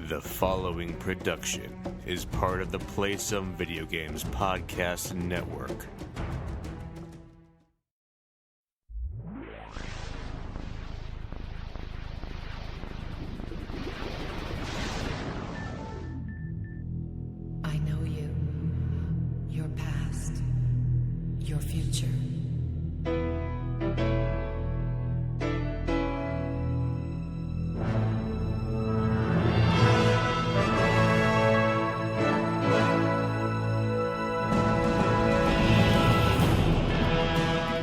The following production is part of the Play Some Video Games podcast network. I know you, your past, your future.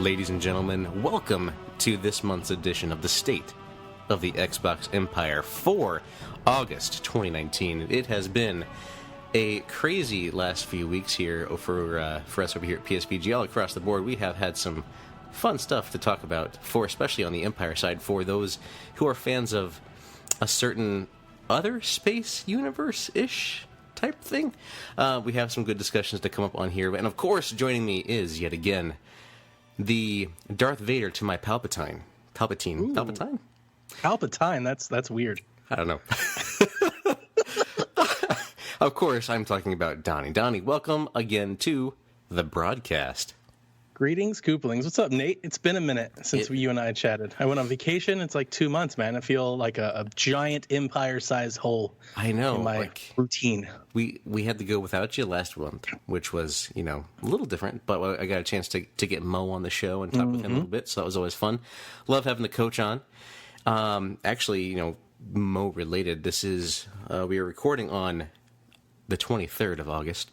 Ladies and gentlemen, welcome to this month's edition of the State of the Xbox Empire for August 2019. It has been a crazy last few weeks here for us over here at PSVG. All across the board, we have had some fun stuff to talk about, especially on the Empire side, for those who are fans of a certain other space universe-ish type thing. We have some good discussions to come up on here. And of course, joining me is, yet again, the Darth Vader to my Palpatine. Ooh. Palpatine? Palpatine, that's weird. I don't know. Of course, I'm talking about Donnie. Donnie, welcome again to the broadcast. Greetings, Koopalings. What's up, Nate? It's been a minute since you and I chatted. I went on vacation. It's like 2 months, man. I feel like a giant Empire-sized hole. I know. In my routine. We had to go without you last month, which was, a little different, but I got a chance to get Mo on the show and talk with him a little bit, so that was always fun. Love having the coach on. Actually, Mo related, this is, we are recording on the 23rd of August.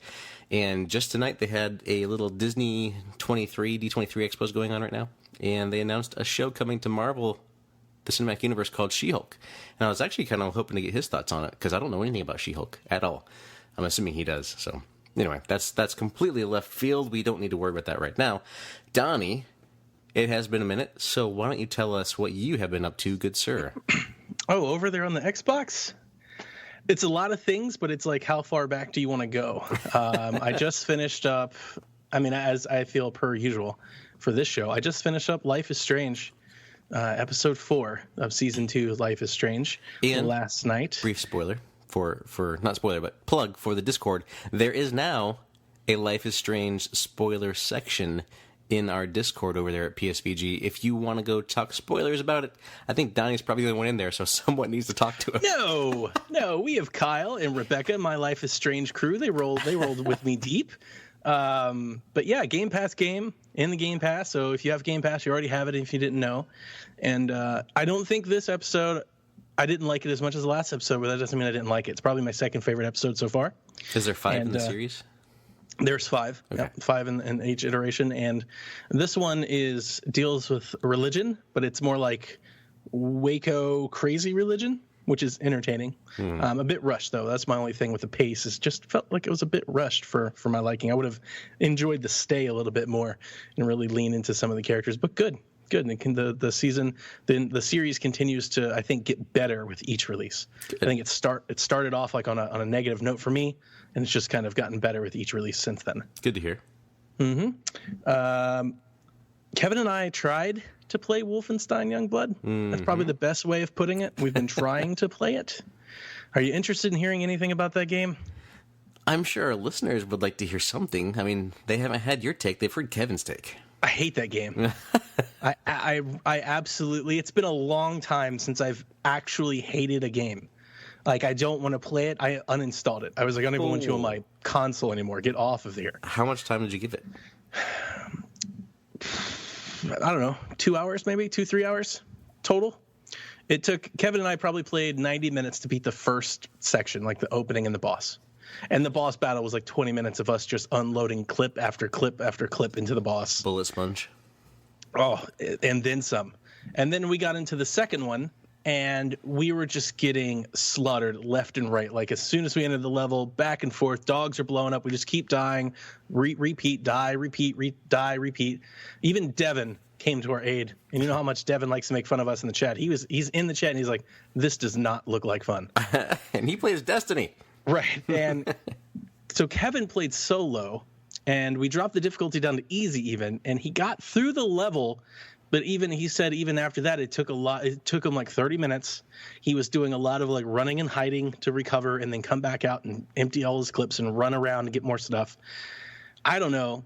And just tonight, they had a little Disney D23 Expos going on right now. And they announced a show coming to Marvel, the Cinematic Universe, called She-Hulk. And I was actually kind of hoping to get his thoughts on it, because I don't know anything about She-Hulk at all. I'm assuming he does. So anyway, that's completely left field. We don't need to worry about that right now. Donnie, it has been a minute, so why don't you tell us what you have been up to, good sir? Oh, over there on the Xbox? It's a lot of things, but it's like, how far back do you want to go? I just finished up, as I feel per usual for this show, I just finished up Life is Strange, episode 4 of season 2, Life is Strange, and last night. Brief spoiler for not spoiler, but plug for the Discord. There is now a Life is Strange spoiler section in our Discord over there at PSVG. If you want to go talk spoilers about it, I think Donnie's probably the only one in there, so someone needs to talk to him. No, we have Kyle and Rebecca, my Life is Strange crew. They rolled with me deep. But yeah, Game Pass game in the Game Pass. So if you have Game Pass, you already have it if you didn't know. And I don't think this episode, I didn't like it as much as the last episode, but that doesn't mean I didn't like it. It's probably my second favorite episode so far. Is there 5 in the series? There's 5. Okay. Yep, 5 in each iteration, and this one deals with religion, but it's more like Waco crazy religion, which is entertaining. A bit rushed though. That's my only thing with the pace. It just felt like it was a bit rushed for my liking. I would have enjoyed the stay a little bit more and really lean into some of the characters. But good. And the season, then the series continues to, I think, get better with each release. Good. I think it started off like on a negative note for me, and it's just kind of gotten better with each release since then. Good to hear. Kevin and I tried to play Wolfenstein Youngblood. That's probably the best way of putting it. We've been trying to play it. Are you interested in hearing anything about that game? I'm sure our listeners would like to hear something. I mean, they haven't had your take. They've heard Kevin's take. I hate that game. I absolutely, it's been a long time since I've actually hated a game. Like, I don't want to play it. I uninstalled it. I was like, I don't even want you on my console anymore. Get off of here. How much time did you give it? I don't know, 2 hours maybe, 2-3 hours total. It took, Kevin and I probably played 90 minutes to beat the first section, like the opening and the boss. And the boss battle was like 20 minutes of us just unloading clip after clip after clip into the boss. Bullet sponge. Oh, and then some. And then we got into the second one, and we were just getting slaughtered left and right. Like, as soon as we entered the level, back and forth, dogs are blowing up. We just keep dying, repeat, die, repeat, die, repeat. Even Devin came to our aid. And you know how much Devin likes to make fun of us in the chat. He's in the chat, and he's like, this does not look like fun. And he plays Destiny. Right. And so Kevin played solo, and we dropped the difficulty down to easy even, and he got through the level But he said even after that, it took him like 30 minutes. He was doing a lot of like running and hiding to recover and then come back out and empty all his clips and run around and get more stuff. I don't know.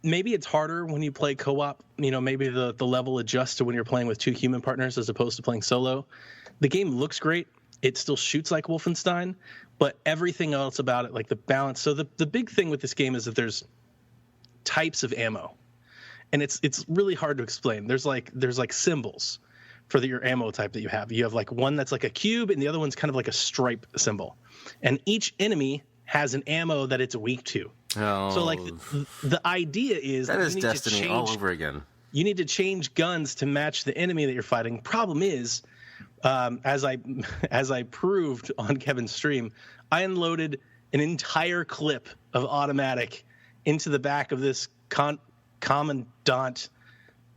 Maybe it's harder when you play co-op. Maybe the level adjusts to when you're playing with two human partners as opposed to playing solo. The game looks great. It still shoots like Wolfenstein, but everything else about it, like the balance. So the big thing with this game is that there's types of ammo, and it's really hard to explain. There's like symbols for your ammo type that you have. You have like one that's like a cube, and the other one's kind of like a stripe symbol. And each enemy has an ammo that it's weak to. Oh. So like the idea is that is Destiny all over again. You need to change guns to match the enemy that you're fighting. Problem is, as I proved on Kevin's stream, I unloaded an entire clip of automatic into the back of this commandant,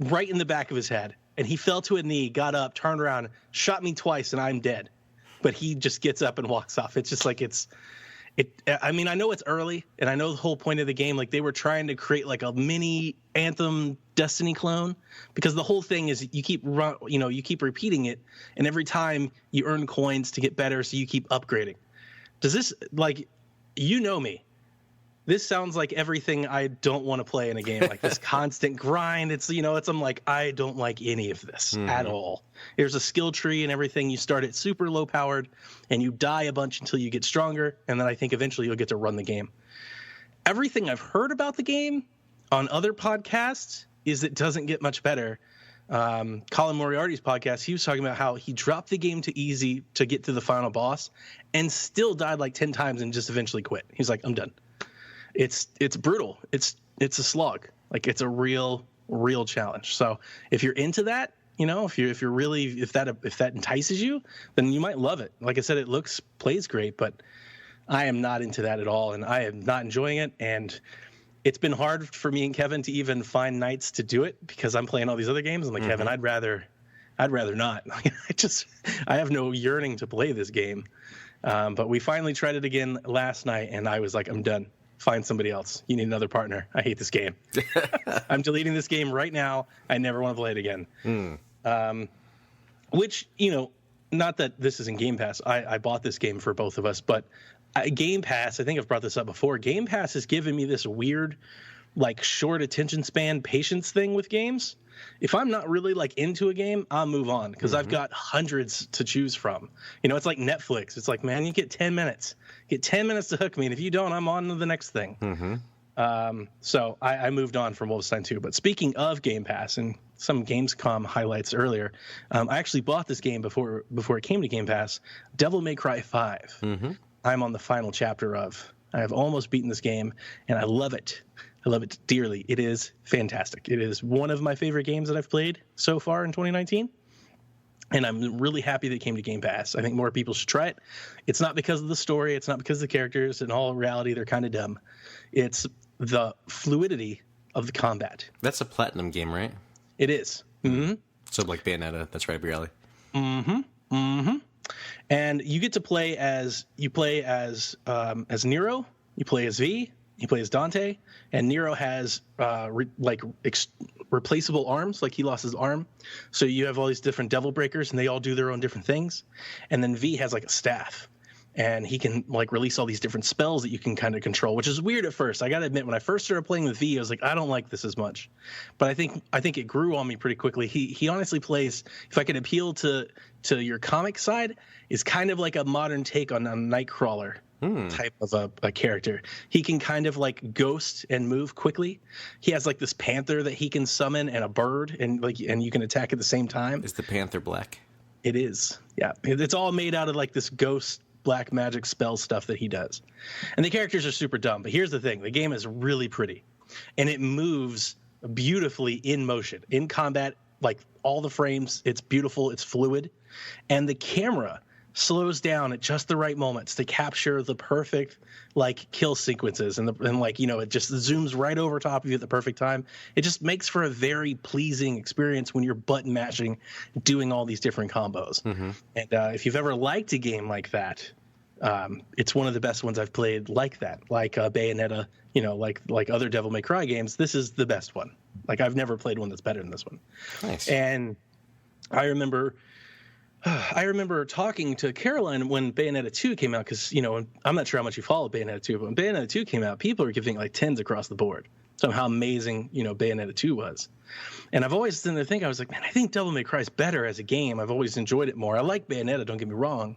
right in the back of his head, and he fell to a knee, got up, turned around, shot me twice, and I'm dead. But he just gets up and walks off. It's just like I mean, I know it's early, and I know the whole point of the game, like they were trying to create like a mini Anthem Destiny clone, because the whole thing is you keep repeating it, and every time you earn coins to get better, so you keep upgrading. Does this, like, me? This sounds like everything I don't want to play in a game, like this constant grind. I'm like, I don't like any of this at all. There's a skill tree and everything. You start at super low powered and you die a bunch until you get stronger. And then I think eventually you'll get to run the game. Everything I've heard about the game on other podcasts is it doesn't get much better. Colin Moriarty's podcast, he was talking about how he dropped the game to easy to get to the final boss and still died like 10 times and just eventually quit. He's like, I'm done. It's brutal. It's a slog. Like it's a real challenge. So if you're into that, if that entices you, then you might love it. Like I said, it plays great, but I am not into that at all, and I am not enjoying it. And it's been hard for me and Kevin to even find nights to do it because I'm playing all these other games. I'm like, Kevin, I'd rather not. I have no yearning to play this game. But we finally tried it again last night, and I was like, I'm done. Find somebody else. You need another partner. I hate this game. I'm deleting this game right now. I never want to play it again. Which, not that this is in Game Pass. I bought this game for both of us, but Game Pass, I think I've brought this up before. Game Pass has given me this weird, like, short attention span patience thing with games. If I'm not really like into a game, I'll move on because I've got hundreds to choose from. It's like Netflix. It's like, man, you get 10 minutes. Get 10 minutes to hook me, and if you don't, I'm on to the next thing. So I moved on from Wolfenstein 2. But speaking of Game Pass and some Gamescom highlights earlier, I actually bought this game before it came to Game Pass, Devil May Cry 5. I'm on the final chapter of. I have almost beaten this game, and I love it. I love it dearly. It is fantastic. It is one of my favorite games that I've played so far in 2019. And I'm really happy that it came to Game Pass. I think more people should try it. It's not because of the story. It's not because of the characters. In all reality, they're kind of dumb. It's the fluidity of the combat. That's a Platinum game, right? It is. So like Bayonetta, that's right up your alley. And you get to play as Nero. You play as V. You play as Dante, and Nero has replaceable arms, like he lost his arm. So you have all these different devil breakers, and they all do their own different things. And then V has like a staff, and he can like release all these different spells that you can kind of control, which is weird at first. I got to admit, when I first started playing with V, I was like, I don't like this as much. But I think it grew on me pretty quickly. He honestly plays, if I can appeal to your comic side, is kind of like a modern take on a Nightcrawler type of a character. He can kind of like ghost and move quickly. He has like this panther that he can summon and a bird, and you can attack at the same time. Is the panther black? It is. Yeah. It's all made out of like this ghost black magic spell stuff that he does. And the characters are super dumb, but here's the thing. The game is really pretty, and it moves beautifully in motion, in combat, like all the frames. It's beautiful. It's fluid. And the camera slows down at just the right moments to capture the perfect like kill sequences, and it just zooms right over top of you at the perfect time. It just makes for a very pleasing experience when you're button mashing, doing all these different combos. And if you've ever liked a game like that, it's one of the best ones I've played like that, like Bayonetta, like other Devil May Cry games. This is the best one. Like, I've never played one that's better than this one. Nice. And I remember talking to Caroline when Bayonetta 2 came out, because, I'm not sure how much you follow Bayonetta 2, but when Bayonetta 2 came out, people were giving like 10s across the board. So how amazing, Bayonetta 2 was. And I've always been to think, I was like, man, I think Devil May Cry is better as a game. I've always enjoyed it more. I like Bayonetta, don't get me wrong.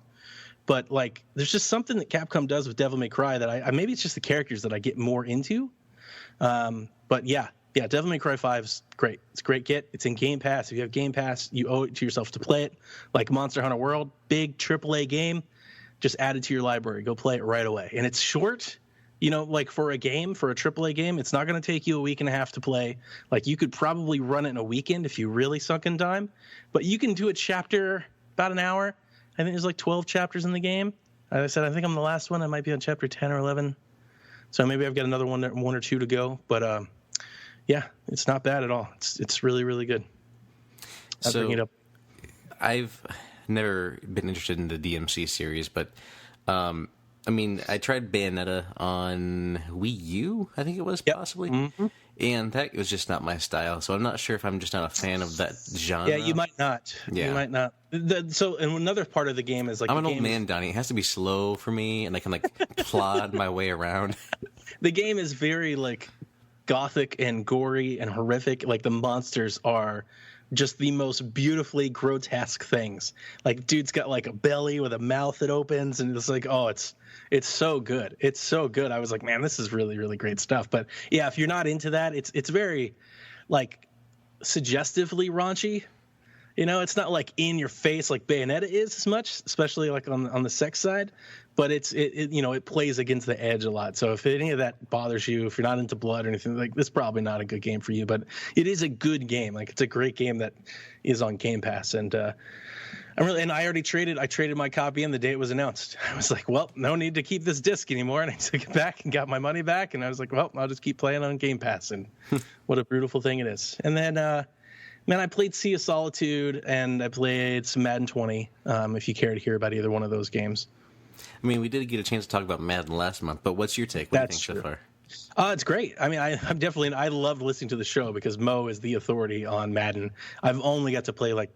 But like, there's just something that Capcom does with Devil May Cry that I maybe it's just the characters that I get more into. But yeah, Devil May Cry 5 is great. It's a great get. It's in Game Pass. If you have Game Pass, you owe it to yourself to play it. Like Monster Hunter World, big AAA game, just add it to your library. Go play it right away. And it's short. Like for a AAA game, it's not going to take you a week and a half to play. Like you could probably run it in a weekend if you really sunk in time, but you can do a chapter about an hour. I think there's like 12 chapters in the game. As I said, I think I'm the last one. I might be on chapter 10 or 11. So maybe I've got another one or two to go. But yeah, it's not bad at all. It's really, really good. I'll bring it up. I've never been interested in the DMC series, but I tried Bayonetta on Wii U, I think it was, possibly. Mm-hmm. And that was just not my style. So I'm not sure if I'm just not a fan of that genre. Yeah, you might not. Yeah. You might not. So, and another part of the game is like... I'm an old man, Donnie. It has to be slow for me, and I can plod my way around. The game is very gothic and gory and horrific. Like the monsters are just the most beautifully grotesque things. Like dude's got a belly with a mouth that opens, and it's like, oh, it's so good. It's so good. I was like, man, this is really, really great stuff. But yeah, if you're not into that, it's very suggestively raunchy. It's not in your face like Bayonetta is as much, especially on the sex side. But it plays against the edge a lot. So if any of that bothers you, if you're not into blood or anything, this is probably not a good game for you. But it is a good game. It's a great game that is on Game Pass. And I already traded my copy in the day it was announced. I was like, well, no need to keep this disc anymore. And I took it back and got my money back. And I was like, well, I'll just keep playing on Game Pass. And what a beautiful thing it is. And then, I played Sea of Solitude and I played some Madden 20, if you care to hear about either one of those games. We did get a chance to talk about Madden last month, but what's your take? What do you think so far? It's great. I love listening to the show because Mo is the authority on Madden. I've only got to play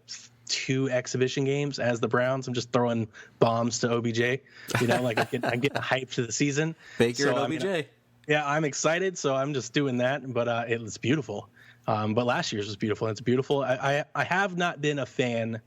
2 exhibition games as the Browns. I'm just throwing bombs to OBJ. I'm getting hyped to the season. Baker and OBJ. I'm excited, so I'm just doing that. But it's beautiful. But last year's was beautiful. It's beautiful. I have not been a fan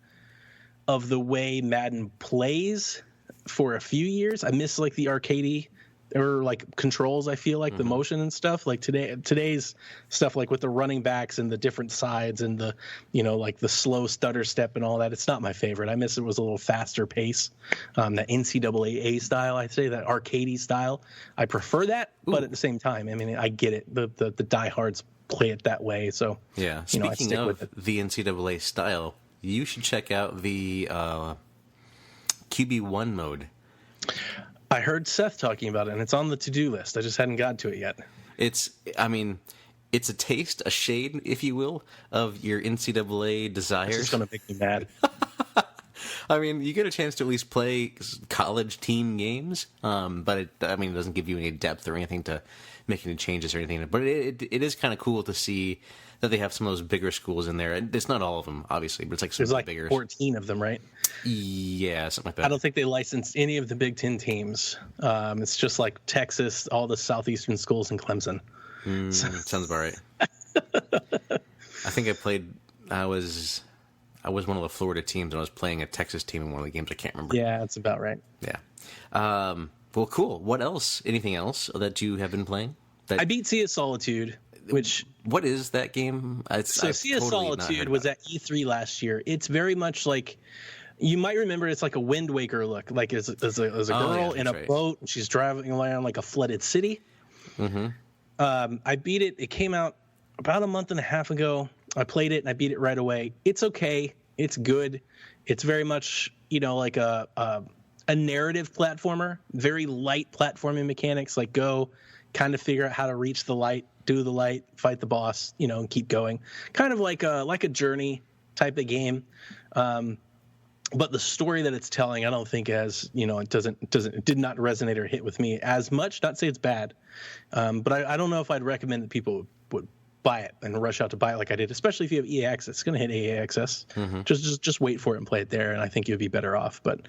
of the way Madden plays for a few years. I miss the arcadey or controls. I feel the motion and stuff. Today's stuff with the running backs and the different sides and the the slow stutter step and all that. It's not my favorite. I miss it was a little faster pace. That NCAA style, I'd say, that arcadey style. I prefer that, but at the same time, I get it. The diehards play it that way. So yeah. I stick Speaking with of it. the NCAA style, you should check out the QB1 mode. I heard Seth talking about it, and it's on the to-do list. I just hadn't gotten to it yet. It's a taste, a shade, if you will, of your NCAA desires. It's going to make me mad. You get a chance to at least play college team games, but it doesn't give you any depth or anything to make any changes or anything. But it is kind of cool to see that they have some of those bigger schools in there. And it's not all of them, obviously, but it's some There's bigger. 14 of them, right? Yeah, something like that. I don't think they licensed any of the Big Ten teams. It's just Texas, all the southeastern schools, and Clemson. Sounds about right. I think I was one of the Florida teams, and I was playing a Texas team in one of the games. I can't remember. Yeah, that's about right. Yeah. Well, cool. What else? Anything else that you have been playing? I beat Sea of Solitude, which... What is that game? Sea of Solitude was at E3 last year. It's very much you might remember it's like a Wind Waker look, as a girl in a boat, and she's driving around a flooded city. Mm-hmm. I beat it. It came out about a month and a half ago. I played it, and I beat it right away. It's okay. It's good. It's very much, a narrative platformer, very light platforming mechanics, go kind of figure out how to reach the light, do the light, fight the boss, and keep going. Kind of like a Journey type of game. But the story that it's telling, I don't think it did not resonate or hit with me as much. Not to say it's bad, but I don't know if I'd recommend that people would buy it and rush out to buy it like I did, especially if you have EA Access. It's going to hit EA Access. Mm-hmm. Just wait for it and play it there, and I think you'd be better off. But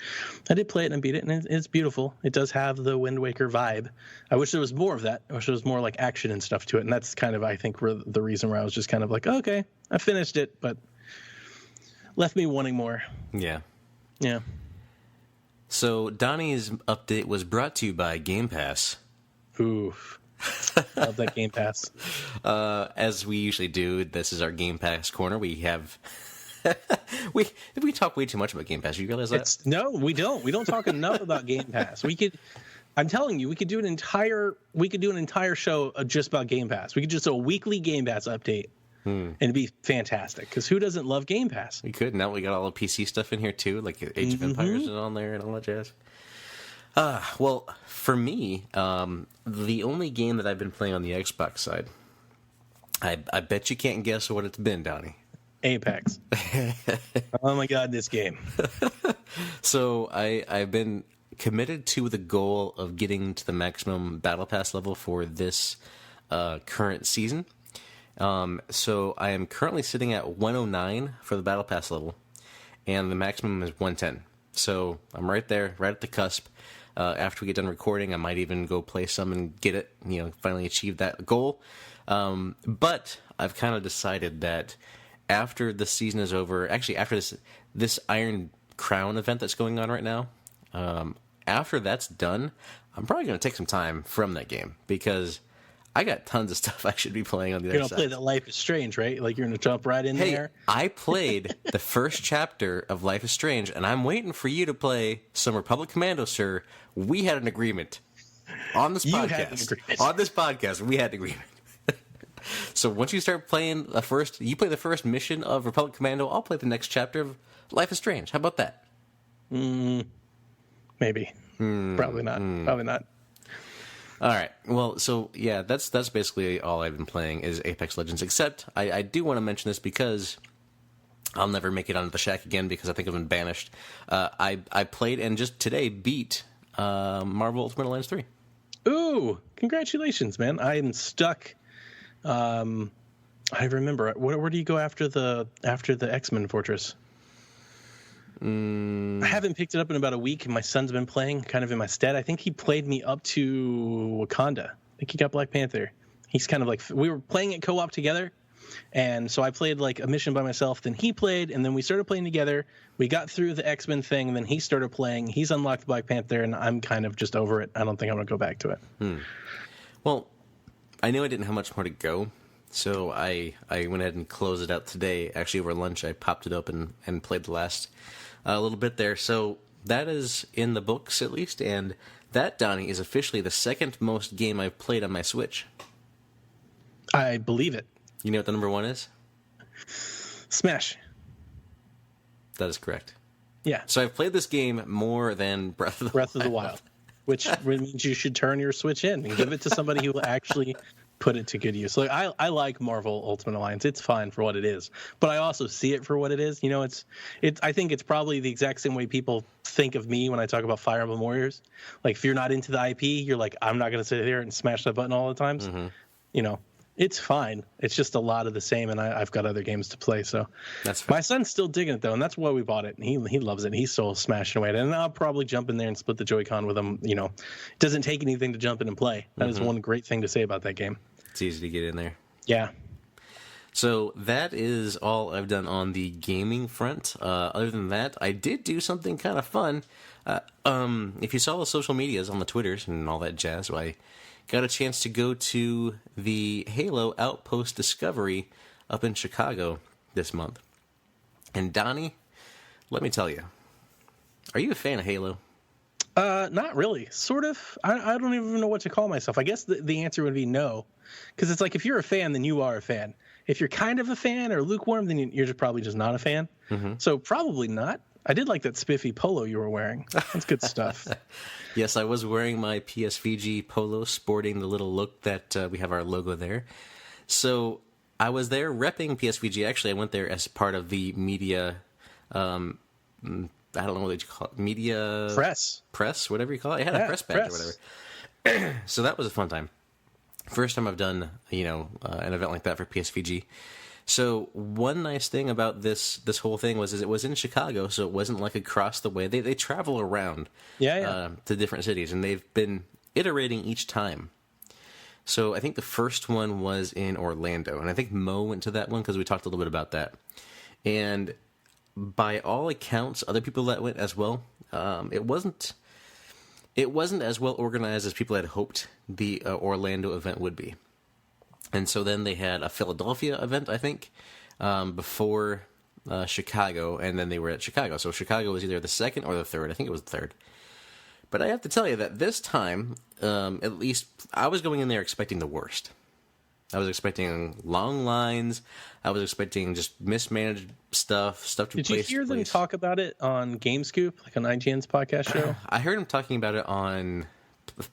I did play it and beat it, and it's beautiful. It does have the Wind Waker vibe. I wish there was more of that. I wish there was more like action and stuff to it, and that's kind of, I think, the reason where I was just kind of like, okay, I finished it, but left me wanting more. Yeah. Yeah. So Donnie's update was brought to you by Game Pass. Oof. Love that Game Pass. As we usually do, this is our Game Pass corner. We have we talk way too much about Game Pass. You realize that? No, we don't. We don't talk enough about Game Pass. I'm telling you, we could do an entire show just about Game Pass. We could just do a weekly Game Pass update. And it'd be fantastic, because who doesn't love Game Pass? We could. Now we got all the PC stuff in here too, like Age of Empires is on there and all that jazz. Well, for me, the only game that I've been playing on the Xbox side, I bet you can't guess what it's been, Donnie. Apex. Oh my God, this game. So I've been committed to the goal of getting to the maximum Battle Pass level for this current season. So I am currently sitting at 109 for the Battle Pass level, and the maximum is 110. So I'm right there, right at the cusp. After we get done recording, I might even go play some and get it, finally achieve that goal. But I've kind of decided that after the season is over, actually after this Iron Crown event that's going on right now, after that's done, I'm probably going to take some time from that game, because I got tons of stuff I should be playing on the other side. You're going to play that Life is Strange, right? Like you're going to jump right in there? I played the first chapter of Life is Strange, and I'm waiting for you to play some Republic Commando, sir. We had an agreement on this podcast. Had an agreement. On this podcast, we had an agreement. So once you start playing you play the first mission of Republic Commando, I'll play the next chapter of Life is Strange. How about that? Maybe. Probably not. Probably not. All right. Well, so yeah, that's basically all I've been playing is Apex Legends. Except I do want to mention this because I'll never make it onto the Shack again, because I think I've been banished. I played and just today beat Marvel Ultimate Alliance 3. Ooh, congratulations, man! I am stuck. I remember. Where do you go after the X-Men Fortress? I haven't picked it up in about a week, and my son's been playing kind of in my stead. I think he played me up to Wakanda. I think he got Black Panther. He's kind of like, we were playing it co-op together, and so I played like a mission by myself, then he played, and then we started playing together. We got through the X-Men thing, and then he started playing. He's unlocked Black Panther, and I'm kind of just over it. I don't think I'm going to go back to it. Well, I knew I didn't have much more to go, so I went ahead and closed it out today. Actually, over lunch, I popped it up and played the last a little bit there. So that is in the books, at least, and that, Donnie, is officially the second most game I've played on my Switch. I believe it. You know what the number one is? Smash. That is correct. Yeah. So I've played this game more than Breath of the Wild. Which means you should turn your Switch in and give it to somebody who will actually put it to good use. Like I like Marvel Ultimate Alliance. It's fine for what it is, but I also see it for what it is. I think it's probably the exact same way people think of me when I talk about Fire Emblem Warriors. Like if you're not into the IP, you're like, I'm not going to sit here and smash that button all the times. It's fine. It's just a lot of the same, and I've got other games to play. So that's fine. My son's still digging it though, and that's why we bought it. And he loves it. He's still smashing away at it. And I'll probably jump in there and split the Joy-Con with him. It doesn't take anything to jump in and play. That is one great thing to say about that game. It's easy to get in there. Yeah. So that is all I've done on the gaming front. Other than that, I did do something kind of fun. If you saw the social medias on the Twitters and all that jazz, I got a chance to go to the Halo Outpost Discovery up in Chicago this month. And Donnie, let me tell you, are you a fan of Halo? Not really. Sort of. I don't even know what to call myself. I guess the answer would be no. Because it's like, if you're a fan, then you are a fan. If you're kind of a fan or lukewarm, then you're probably just not a fan. So probably not. I did like that spiffy polo you were wearing. That's good stuff. Yes, I was wearing my PSVG polo, sporting the little look that we have our logo there. So I was there repping PSVG. Actually, I went there as part of the media, I don't know what you call it, media... Press, whatever you call it. It had a press badge or whatever. So that was a fun time. First time I've done, an event like that for PSVG. So one nice thing about this whole thing was it was in Chicago, so it wasn't like across the way. They travel around to different cities, and they've been iterating each time. So I think the first one was in Orlando, and I think Mo went to that one because we talked a little bit about that. And by all accounts, other people that went as well, it wasn't as well organized as people had hoped the Orlando event would be. And so then they had a Philadelphia event, I think, before Chicago, and then they were at Chicago. So Chicago was either the second or the third. I think it was the third. But I have to tell you that this time, at least, I was going in there expecting the worst. I was expecting long lines. I was expecting just mismanaged stuff to place. Did you hear them talk about it on GameScoop, like on IGN's podcast show? I heard them talking about it on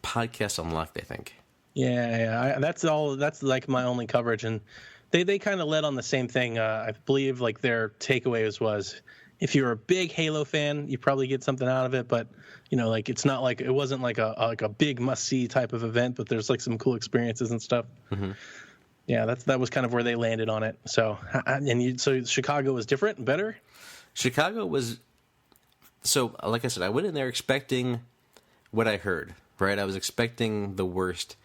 Podcast Unlocked, I think. Yeah. That's all. That's like my only coverage, and they kind of led on the same thing. I believe like their takeaways was, if you're a big Halo fan, you probably get something out of it, but like it's not like it wasn't like a big must see type of event, but there's like some cool experiences and stuff. Mm-hmm. Yeah, that was kind of where they landed on it. So so Chicago was different and better. Chicago was, so like I said, I went in there expecting what I heard. Right, I was expecting the worst.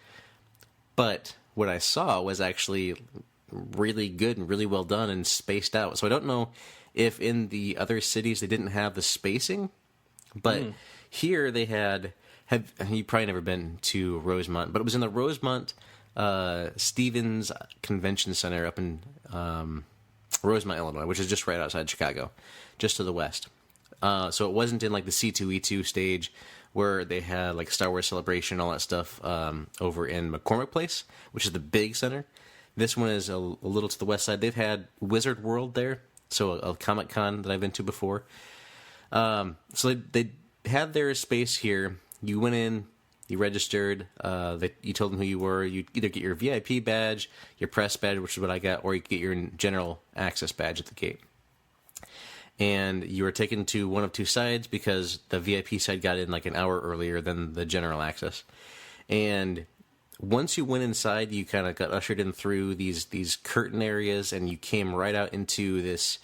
But what I saw was actually really good and really well done and spaced out. So I don't know if in the other cities they didn't have the spacing, but here they have you probably never been to Rosemont, but it was in the Rosemont Stevens Convention Center up in Rosemont, Illinois, which is just right outside Chicago, just to the west. So it wasn't in like the C2E2 stage where they had like Star Wars Celebration and all that stuff over in McCormick Place, which is the big center. This one is a little to the west side. They've had Wizard World there, so a Comic-Con that I've been to before. So they had their space here. You went in, you registered, you told them who you were. You either get your VIP badge, your press badge, which is what I got, or you get your general access badge at the gate. And you were taken to one of two sides because the VIP side got in like an hour earlier than the general access. And once you went inside, you kind of got ushered in through these curtain areas, and you came right out into this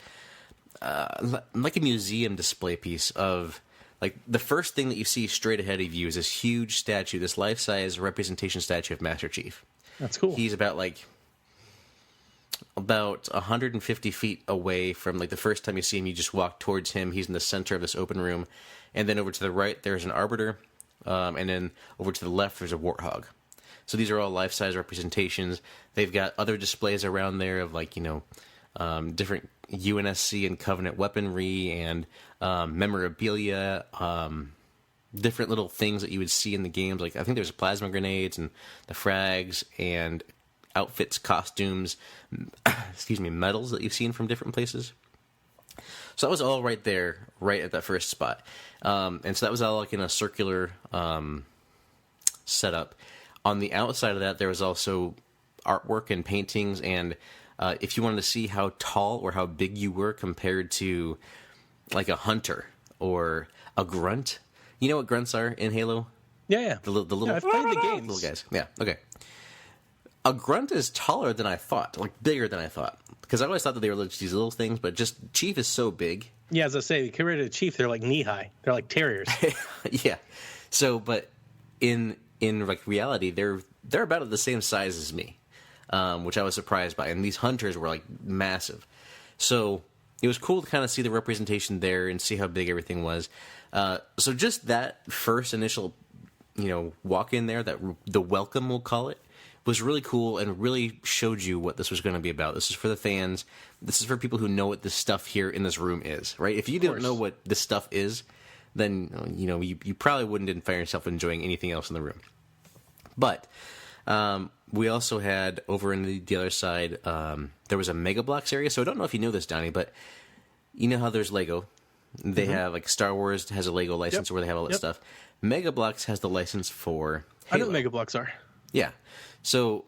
like a museum display piece of, like, the first thing that you see straight ahead of you is this huge statue, this life-size representation statue of Master Chief. That's cool. He's about 150 feet away from, like, the first time you see him, you just walk towards him. He's in the center of this open room. And then over to the right, there's an Arbiter. And then over to the left, there's a Warthog. So these are all life-size representations. They've got other displays around there of, like, different UNSC and Covenant weaponry and memorabilia, different little things that you would see in the games. Like, I think there's plasma grenades and the frags and outfits, costumes, medals that you've seen from different places. So that was all right there, right at that first spot. And so that was all like in a circular setup. On the outside of that, there was also artwork and paintings, and if you wanted to see how tall or how big you were compared to like a hunter or a grunt. You know what grunts are in Halo? Yeah. The little, I've played the games. Little guys. Yeah, okay. A grunt is taller than I thought, like bigger than I thought. Because I always thought that they were just these little things, but just Chief is so big. Yeah, as I say, compared to Chief, they're like knee-high. They're like terriers. Yeah. So, but in like reality, they're about the same size as me, which I was surprised by. And these hunters were like massive. So it was cool to kind of see the representation there and see how big everything was. So just that first initial, walk in there, that the welcome, we'll call it, was really cool and really showed you what this was going to be about. This is for the fans. This is for people who know what this stuff here in this room is, right? If you didn't know what this stuff is, then, you probably wouldn't find yourself enjoying anything else in the room. But we also had, over in the other side, there was a Mega Bloks area. So I don't know if you know this, Donnie, but you know how there's Lego. They have, like, Star Wars has a Lego license where they have all that stuff. Mega Bloks has the license for Halo. I know what Mega Bloks are. Yeah. So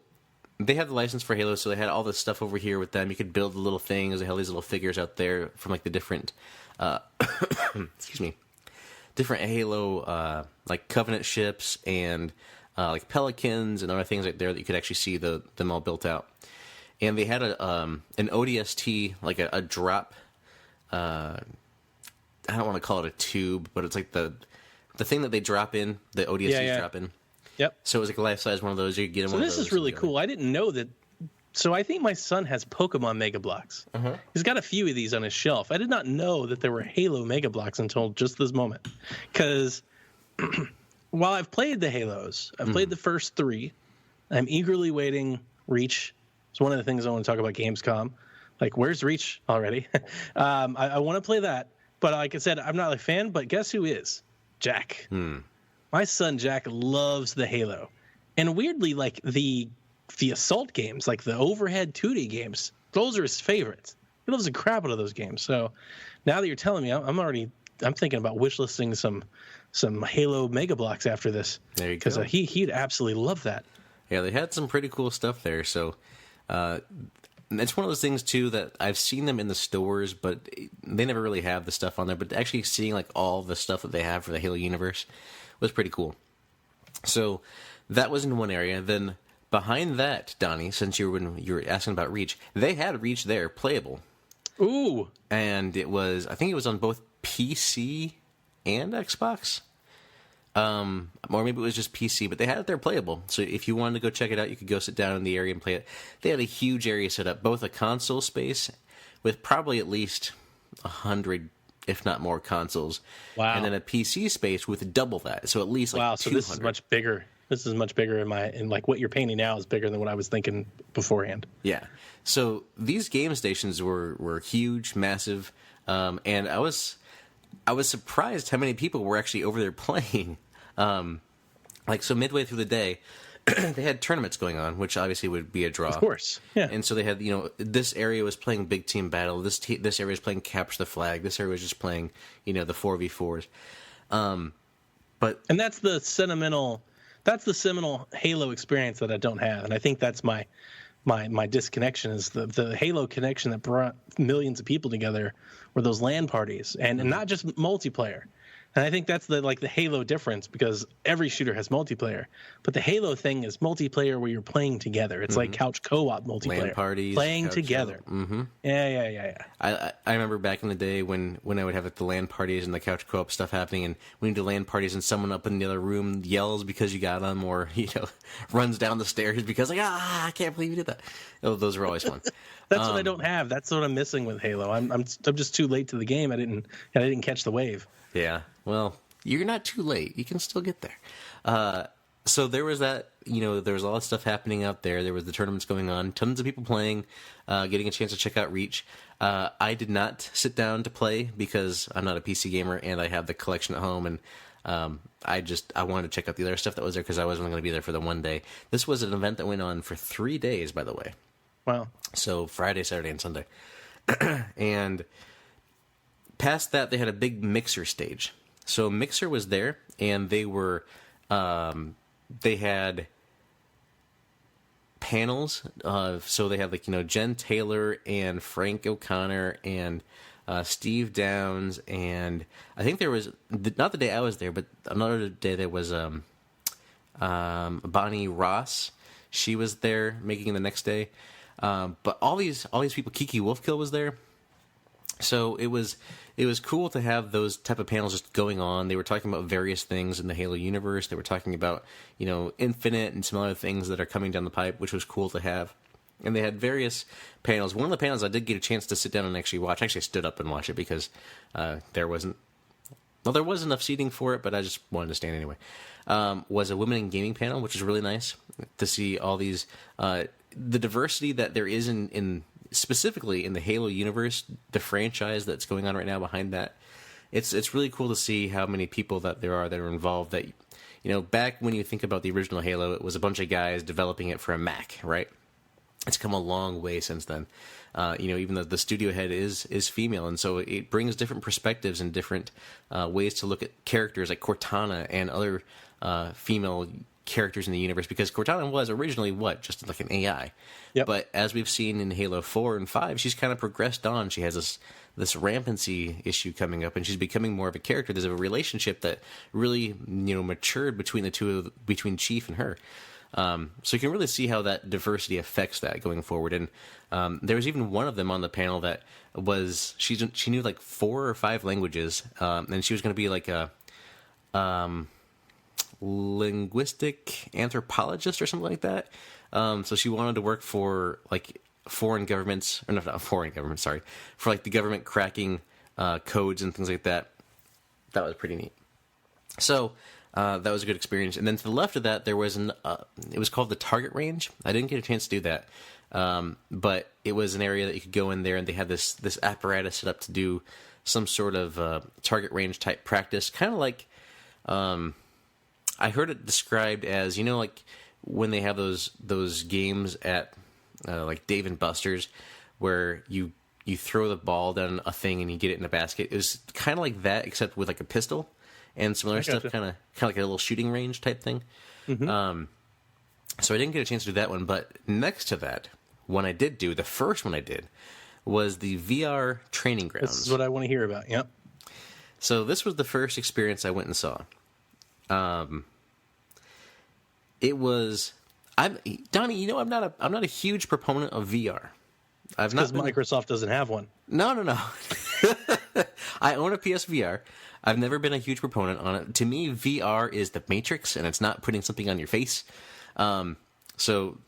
they have the license for Halo, so they had all this stuff over here with them. You could build the little things. They had these little figures out there from, like, the different, different Halo, like, Covenant ships and like pelicans and other things like there that you could actually see them all built out. And they had an ODST, like a drop. I don't want to call it a tube, but it's like the thing that they drop in, the ODSTs drop in. Yep. So it was like a life-size one of those. You could get them. So this is really cool. I didn't know that. So I think my son has Pokemon Mega Blocks. He's got a few of these on his shelf. I did not know that there were Halo Mega Blocks until just this moment. Because while I've played the Halos, I've played the first 3. I'm eagerly waiting Reach. It's one of the things I want to talk about Gamescom. Like, where's Reach already? I want to play that. But like I said, I'm not a fan. But guess who is? Jack. My son Jack loves the Halo. And weirdly, like the Assault games, like the overhead 2D games, those are his favorites. He loves the crap out of those games. So now that you're telling me, I'm thinking about wishlisting some Halo Mega Blocks after this. There you go. Because he'd absolutely love that. Yeah, they had some pretty cool stuff there. So it's one of those things too that I've seen them in the stores, but they never really have the stuff on there. But actually seeing like all the stuff that they have for the Halo universe was pretty cool. So that was in one area. Then behind that, Donnie, since you were asking about Reach, they had Reach there, playable. Ooh. And I think it was on both PC and Xbox. Or maybe it was just PC, but they had it there playable. So if you wanted to go check it out, you could go sit down in the area and play it. They had a huge area set up, both a console space with probably at least 100, if not more, consoles. Wow. And then a PC space with double that. So at least like 200. So this is much bigger. This is much bigger in like what you're painting now is bigger than what I was thinking beforehand. Yeah. So these game stations were huge, massive, and I was surprised how many people were actually over there playing. So midway through the day, they had tournaments going on, which obviously would be a draw. Of course, yeah. And so they had, this area was playing Big Team Battle. This area was playing Capture the Flag. This area was just playing, the 4v4s. And that's the seminal Halo experience that I don't have, and I think that's my disconnection is the Halo connection that brought millions of people together were those LAN parties, and not just multiplayer. And I think that's the Halo difference, because every shooter has multiplayer, but the Halo thing is multiplayer where you're playing together. It's like couch co-op multiplayer, LAN parties, playing together. Yeah. I remember back in the day when I would have the LAN parties and the couch co-op stuff happening, and we need to LAN parties and someone up in the other room yells because you got them, or runs down the stairs because I can't believe you did that. Oh, those were always fun. That's what I don't have. That's what I'm missing with Halo. I'm just too late to the game. I didn't catch the wave. Yeah. Well, you're not too late. You can still get there. So there was that, there was a lot of stuff happening out there. There was the tournaments going on, tons of people playing, getting a chance to check out Reach. I did not sit down to play because I'm not a PC gamer and I have the collection at home, and I wanted to check out the other stuff that was there because I wasn't going to be there for the one day. This was an event that went on for 3 days, by the way. Wow. So Friday, Saturday, and Sunday. And past that, they had a big Mixer stage. So Mixer was there, and they had panels. So they had Jen Taylor and Frank O'Connor and Steve Downs, and I think there was, not the day I was there, but another day there was Bonnie Ross. She was there making the next day. But all these people, Kiki Wolfkill was there. So it was cool to have those type of panels just going on. They were talking about various things in the Halo universe. They were talking about, Infinite and some other things that are coming down the pipe, which was cool to have. And they had various panels. One of the panels I did get a chance to sit down and actually watch. Actually, I stood up and watch it because there was enough seating for it, but I just wanted to stand anyway. Was a women in gaming panel, which is really nice to see all these the diversity that there is in specifically in the Halo universe, the franchise that's going on right now behind that. It's really cool to see how many people that there are that are involved. That back when you think about the original Halo, it was a bunch of guys developing it for a Mac, right? It's come a long way since then. Even though the studio head is female, and so it brings different perspectives and different ways to look at characters like Cortana and other female characters in the universe, because Cortana was originally just like an AI. Yep. But as we've seen in Halo 4 and 5, she's kind of progressed on. She has this rampancy issue coming up, and she's becoming more of a character. There's a relationship that really, matured between between Chief and her. So you can really see how that diversity affects that going forward. And there was even one of them on the panel that was she knew like 4 or 5 languages, and she was going to be like a linguistic anthropologist or something like that. So she wanted to work for like foreign governments, or not foreign governments, sorry, for like the government cracking codes and things like that. That was pretty neat. So that was a good experience. And then to the left of that, there was it was called the target range. I didn't get a chance to do that, but it was an area that you could go in there, and they had this apparatus set up to do some sort of target range type practice, kind of like I heard it described as, like when they have those games at like Dave and Buster's, where you throw the ball down a thing and you get it in a basket. It was kind of like that, except with like a pistol and some other stuff, kind of like a little shooting range type thing. Mm-hmm. So I didn't get a chance to do that one, but next to that, the first one I did was the VR training grounds. This is what I want to hear about. Yep. So this was the first experience I went and saw. It was. Donnie, I'm not a huge proponent of VR. Because Microsoft doesn't have one. No. I own a PSVR. I've never been a huge proponent on it. To me, VR is the Matrix, and it's not putting something on your face. So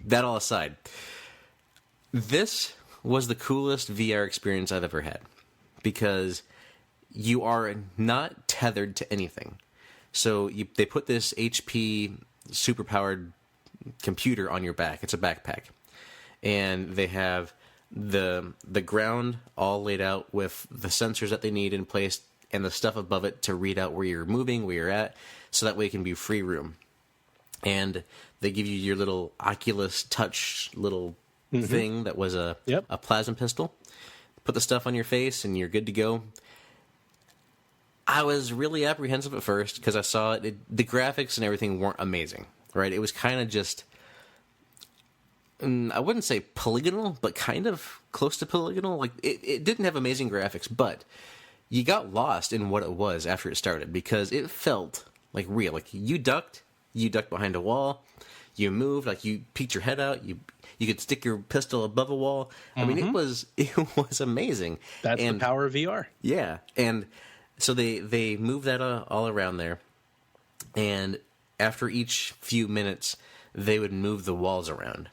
that all aside, this was the coolest VR experience I've ever had, because you are not tethered to anything. So they put this HP superpowered computer on your back. It's a backpack. And they have the ground all laid out with the sensors that they need in place and the stuff above it to read out where you're moving, where you're at, so that way it can be free room. And they give you your little Oculus Touch little thing that was a plasma pistol. Put the stuff on your face and you're good to go. I was really apprehensive at first because I saw it. The graphics and everything weren't amazing, right? It was kind of just, I wouldn't say polygonal, but kind of close to polygonal. Like it didn't have amazing graphics, but you got lost in what it was after it started, because it felt like real. Like you ducked behind a wall, you moved, like you peeked your head out, you could stick your pistol above a wall. I mean, it was amazing. That's the power of VR. Yeah, and so they moved that all around there, and after each few minutes, they would move the walls around,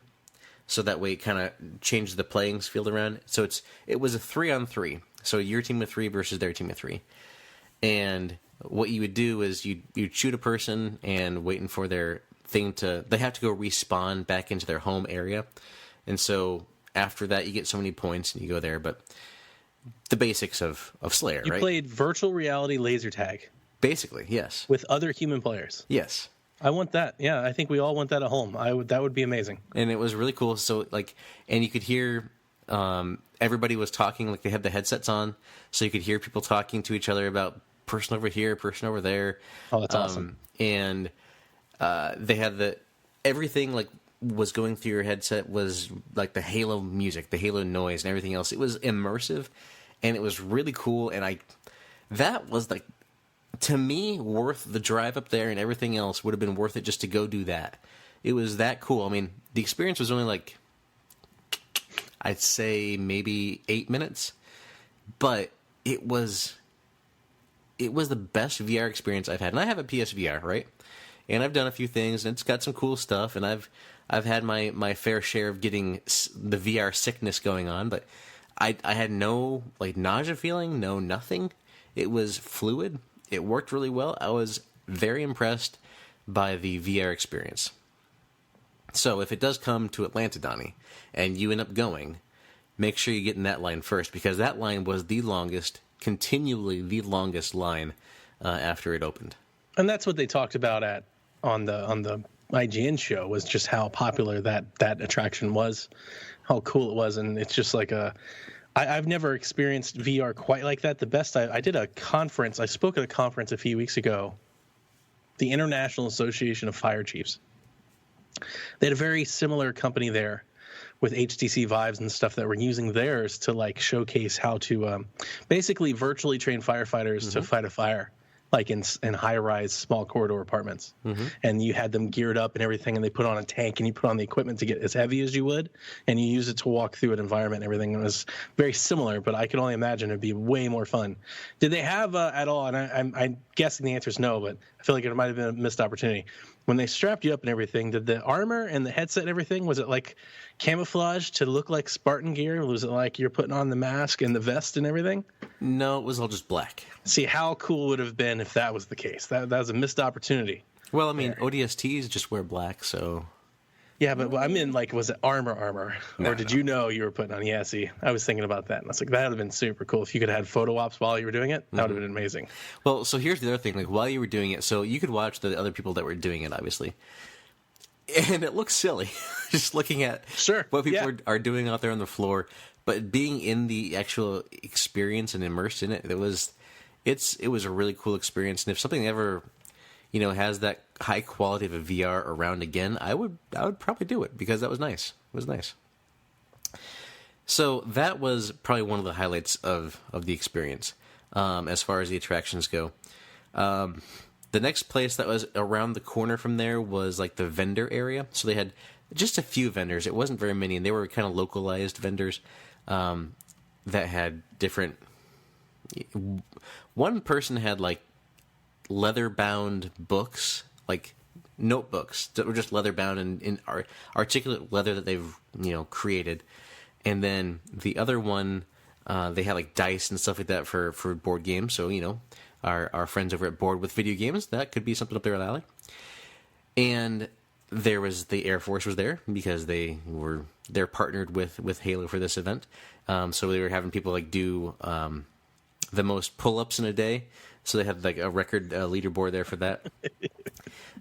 so that way it kind of changed the playing field around. So it was a 3-on-3, so your team of 3 versus their team of 3, and what you would do is you'd shoot a person and waiting for their thing they have to go respawn back into their home area, and so after that you get so many points and you go there, but. The basics of Slayer, right? You played virtual reality laser tag. Basically, yes. With other human players. Yes. I want that. Yeah, I think we all want that at home. That would be amazing. And it was really cool. So, and you could hear everybody was talking, like they had the headsets on, so you could hear people talking to each other about person over here, person over there. Oh, that's awesome. And they had everything like was going through your headset was like the Halo music, the Halo noise, and everything else. It was immersive, and it was really cool. And that was like, to me, worth the drive up there, and everything else would have been worth it just to go do that. It was that cool. I mean, the experience was only like, I'd say maybe 8 minutes, but it was the best VR experience I've had. And I have a PSVR, right? And I've done a few things, and it's got some cool stuff, and I've had my fair share of getting the VR sickness going on, but I had no like nausea feeling, no nothing. It was fluid. It worked really well. I was very impressed by the VR experience. So if it does come to Atlanta, Donnie, and you end up going, make sure you get in that line first, because that line was the longest, continually the longest line after it opened. And that's what they talked about on the IGN show, was just how popular that attraction was, how cool it was. And it's just like I've never experienced VR quite like that. The best I did a conference. I spoke at a conference a few weeks ago, the International Association of Fire Chiefs. They had a very similar company there with HTC Vives and stuff that were using theirs to like showcase how to basically virtually train firefighters to fight a fire, like in high-rise, small corridor apartments. And you had them geared up and everything, and they put on a tank, and you put on the equipment to get as heavy as you would, and you use it to walk through an environment and everything. It was very similar, but I can only imagine it'd be way more fun. Did they have at all, and I'm guessing the answer is no, but I feel like it might have been a missed opportunity. When they strapped you up and everything, did the armor and the headset and everything, was it like camouflage to look like Spartan gear? Was it like you're putting on the mask and the vest and everything? No, it was all just black. See, how cool would it have been if that was the case? That was a missed opportunity. Well, I mean, ODSTs just wear black, so... Yeah, but I mean, like, was it armor? No, or did you know you were putting on? Yeah, see, I was thinking about that, and I was like, that would have been super cool. If you could have had photo ops while you were doing it, that would have been amazing. Well, so here's the other thing. Like, while you were doing it, so you could watch the other people that were doing it, obviously. And it looks silly, just looking at what people are doing out there on the floor. But being in the actual experience and immersed in it, it was a really cool experience. And if something ever, has that high quality of a VR around again, I would probably do it, because that was nice. It was nice. So that was probably one of the highlights of the experience, as far as the attractions go. The next place that was around the corner from there was like the vendor area. So they had just a few vendors. It wasn't very many, and they were kind of localized vendors that had different... One person had like leather-bound books, like notebooks that were just leather-bound in articulate leather that they've created. And then the other one, they had like dice and stuff like that for board games. So our friends over at Board with Video Games, that could be something up their alley. And there was the Air Force was there, because they're partnered with Halo for this event. So they were having people like do the most pull-ups in a day. So they had like a record leaderboard there for that.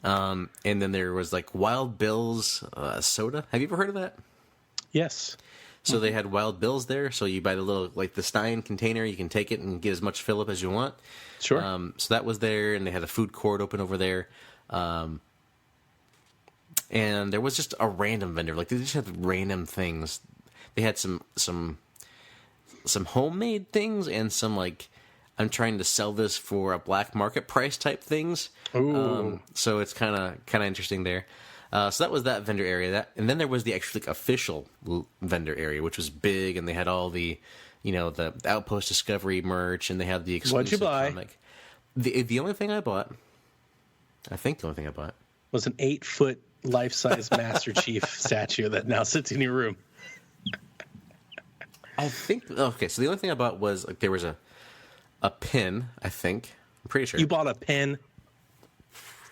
And then there was like Wild Bill's soda. Have you ever heard of that? Yes. So they had Wild Bill's there. So you buy the little, like the Stein container, you can take it and get as much fill-up as you want. Sure. So that was there, and they had a food court open over there. And there was just a random vendor. Like, they just had random things. They had some homemade things and some, like, I'm trying to sell this for a black market price type things. Ooh. So it's kind of interesting there. So that was that vendor area. And then there was the actual like, official vendor area, which was big, and they had all the, the Outpost Discovery merch, and they had the exclusive What'd you buy? comic. The only thing I bought, I think the only thing I bought, was an 8-foot life-size Master Chief statue that now sits in your room. I think, okay, so the only thing I bought was, like, there was a pin, I think. I'm pretty sure. You bought a pin?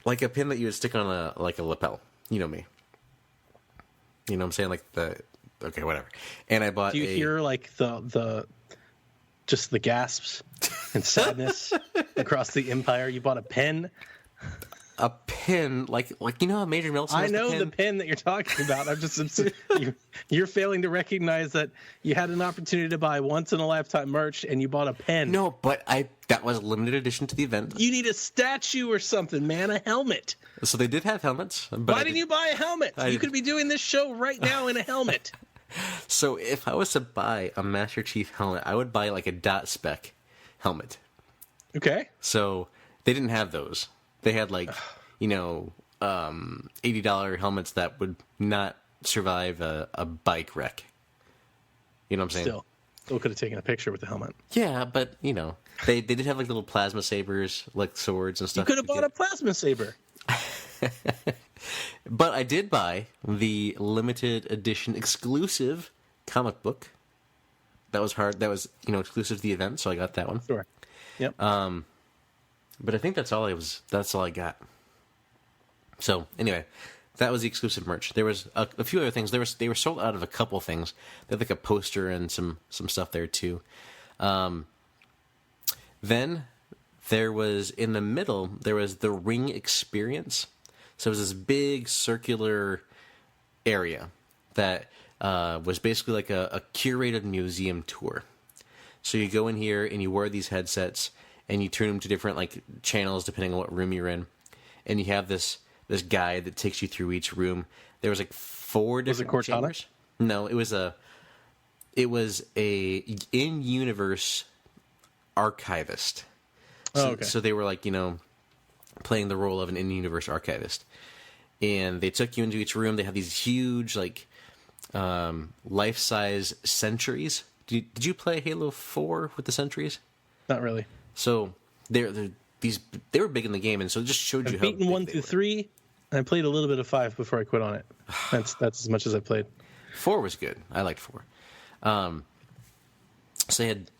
Like a pin that you would stick on a lapel. You know me. You know what I'm saying? Like okay, whatever. And I bought Do you hear, like, just the gasps and sadness across the empire? You bought a pen? A pin, like how Major Melson has I know the pen that you're talking about. I'm just you're failing to recognize that you had an opportunity to buy once in a lifetime merch, and you bought a pen. No, but that was a limited edition to the event. You need a statue or something, man. A helmet. So they did have helmets. But Why didn't you buy a helmet? You could be doing this show right now in a helmet. So if I was to buy a Master Chief helmet, I would buy like a dot spec helmet. Okay. So they didn't have those. They had like, $80 helmets that would not survive a bike wreck. You know what I'm saying? Still could have taken a picture with the helmet. Yeah, but they did have like little plasma sabers, like swords and stuff. You could have bought a plasma saber. But I did buy the limited edition exclusive comic book. That was hard. That was exclusive to the event, so I got that one. Sure. Yep. But I think that's all I got. So anyway, that was the exclusive merch. There was a few other things. They were sold out of a couple things. They had like a poster and some stuff there too. Then there was in the middle there was the Ring Experience. So it was this big circular area that was basically like a curated museum tour. So you go in here and you wear these headsets and you turn them to different like channels depending on what room you're in. and you have this guide that takes you through each room. There was like 4 different chambers. No, it was a in-universe archivist. So, okay. So they were like, playing the role of an in-universe archivist. And they took you into each room. They have these huge, like, life-size sentries. Did you play Halo 4 with the sentries? Not really. So they were big in the game, and so it just showed you I've how beaten 1 through 3. And I played a little bit of 5 before I quit on it. That's as much as I played. 4 was good. I liked 4. So they had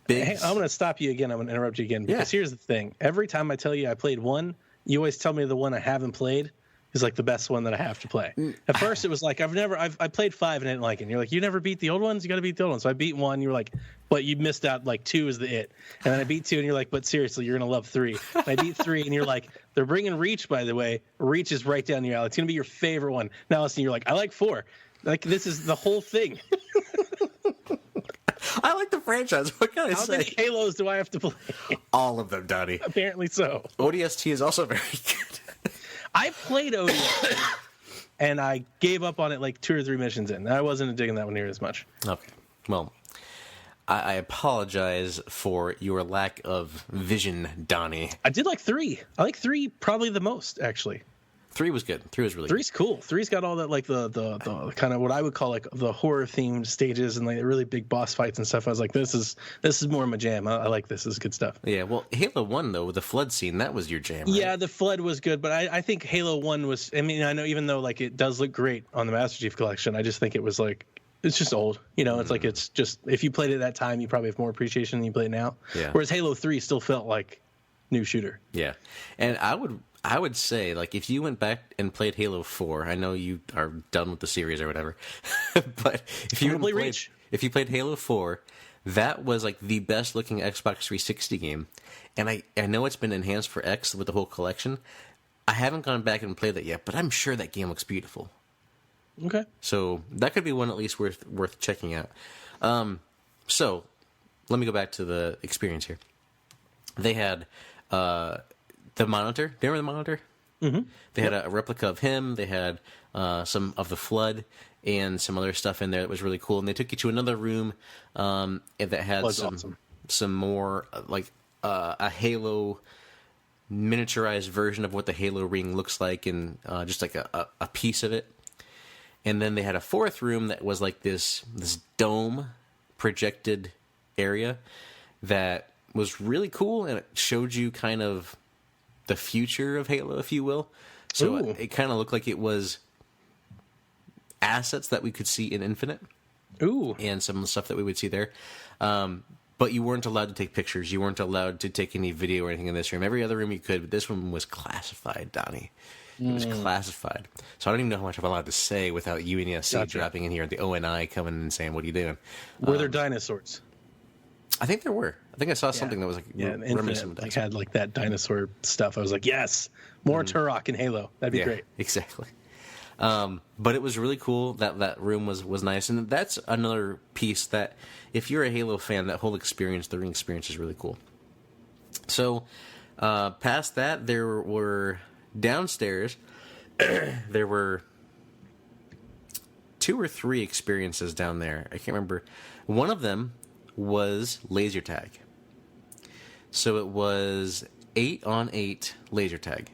big... Hey, I'm going to stop you again. I'm going to interrupt you again. Because here's the thing. Every time I tell you I played 1, you always tell me the one I haven't played is like the best one that I have to play. At first, it was like, I played 5 and I didn't like it. And you're like, you never beat the old ones? You got to beat the old ones. So I beat 1. You were like, but you missed out. Like 2 is the it. And then I beat 2 and you're like, but seriously, you're going to love 3. And I beat 3 and you're like, they're bringing Reach, by the way. Reach is right down your alley. It's going to be your favorite one. Now listen, you're like, I like 4. Like, this is the whole thing. I like the franchise. What can I say? How many Halos do I have to play? All of them, Donnie. Apparently so. ODST is also very good. I played ODST, and I gave up on it like 2 or 3 missions in. I wasn't digging that one near as much. Okay. Well, I apologize for your lack of vision, Donnie. I did like 3. I like 3 probably the most, actually. 3 was good. 3 was really 3's cool. 3's got all that, like, the kind of what I would call, like, the horror-themed stages and, like, really big boss fights and stuff. I was like, this is more my jam. I like this. This is good stuff. Yeah, well, Halo 1, though, with the flood scene, that was your jam, right? Yeah, the flood was good, but I think Halo 1 was... I mean, I know even though, like, it does look great on the Master Chief Collection, I just think it was, like... It's just old. It's like it's just... If you played it at that time, you probably have more appreciation than you play it now. Yeah. Whereas Halo 3 still felt like new shooter. Yeah. And I would say, like, if you went back and played Halo 4, I know you are done with the series or whatever, but if you played Halo 4, that was, like, the best-looking Xbox 360 game. And I know it's been enhanced for X with the whole collection. I haven't gone back and played that yet, but I'm sure that game looks beautiful. Okay. So that could be one at least worth checking out. So let me go back to the experience here. They had... the monitor. Do you remember the monitor? Mm-hmm. They had a replica of him. They had some of the Flood and some other stuff in there that was really cool. And they took you to another room that had some more like a Halo miniaturized version of what the Halo ring looks like, and just like a piece of it. And then they had a 4th room that was like this dome projected area that was really cool, and it showed you kind of the future of Halo, if you will. So it kind of looked like it was assets that we could see in Infinite. Ooh. And some of the stuff that we would see there. But you weren't allowed to take pictures. You weren't allowed to take any video or anything in this room. Every other room you could, but this one was classified, Donnie. It was classified. So I don't even know how much I'm allowed to say without you and ESC dropping in here, the ONI coming in and saying, what are you doing? Were there dinosaurs? I think there were. I think I saw something that was like reminiscent, like had like that dinosaur stuff. I was like, yes, more Turok in Halo. That'd be great. Exactly. But it was really cool. That room was nice, and that's another piece that, if you're a Halo fan, that whole experience, the ring experience, is really cool. So, past that, there were downstairs. There were 2 or 3 experiences down there. I can't remember. One of them was laser tag. So it was 8-on-8 laser tag.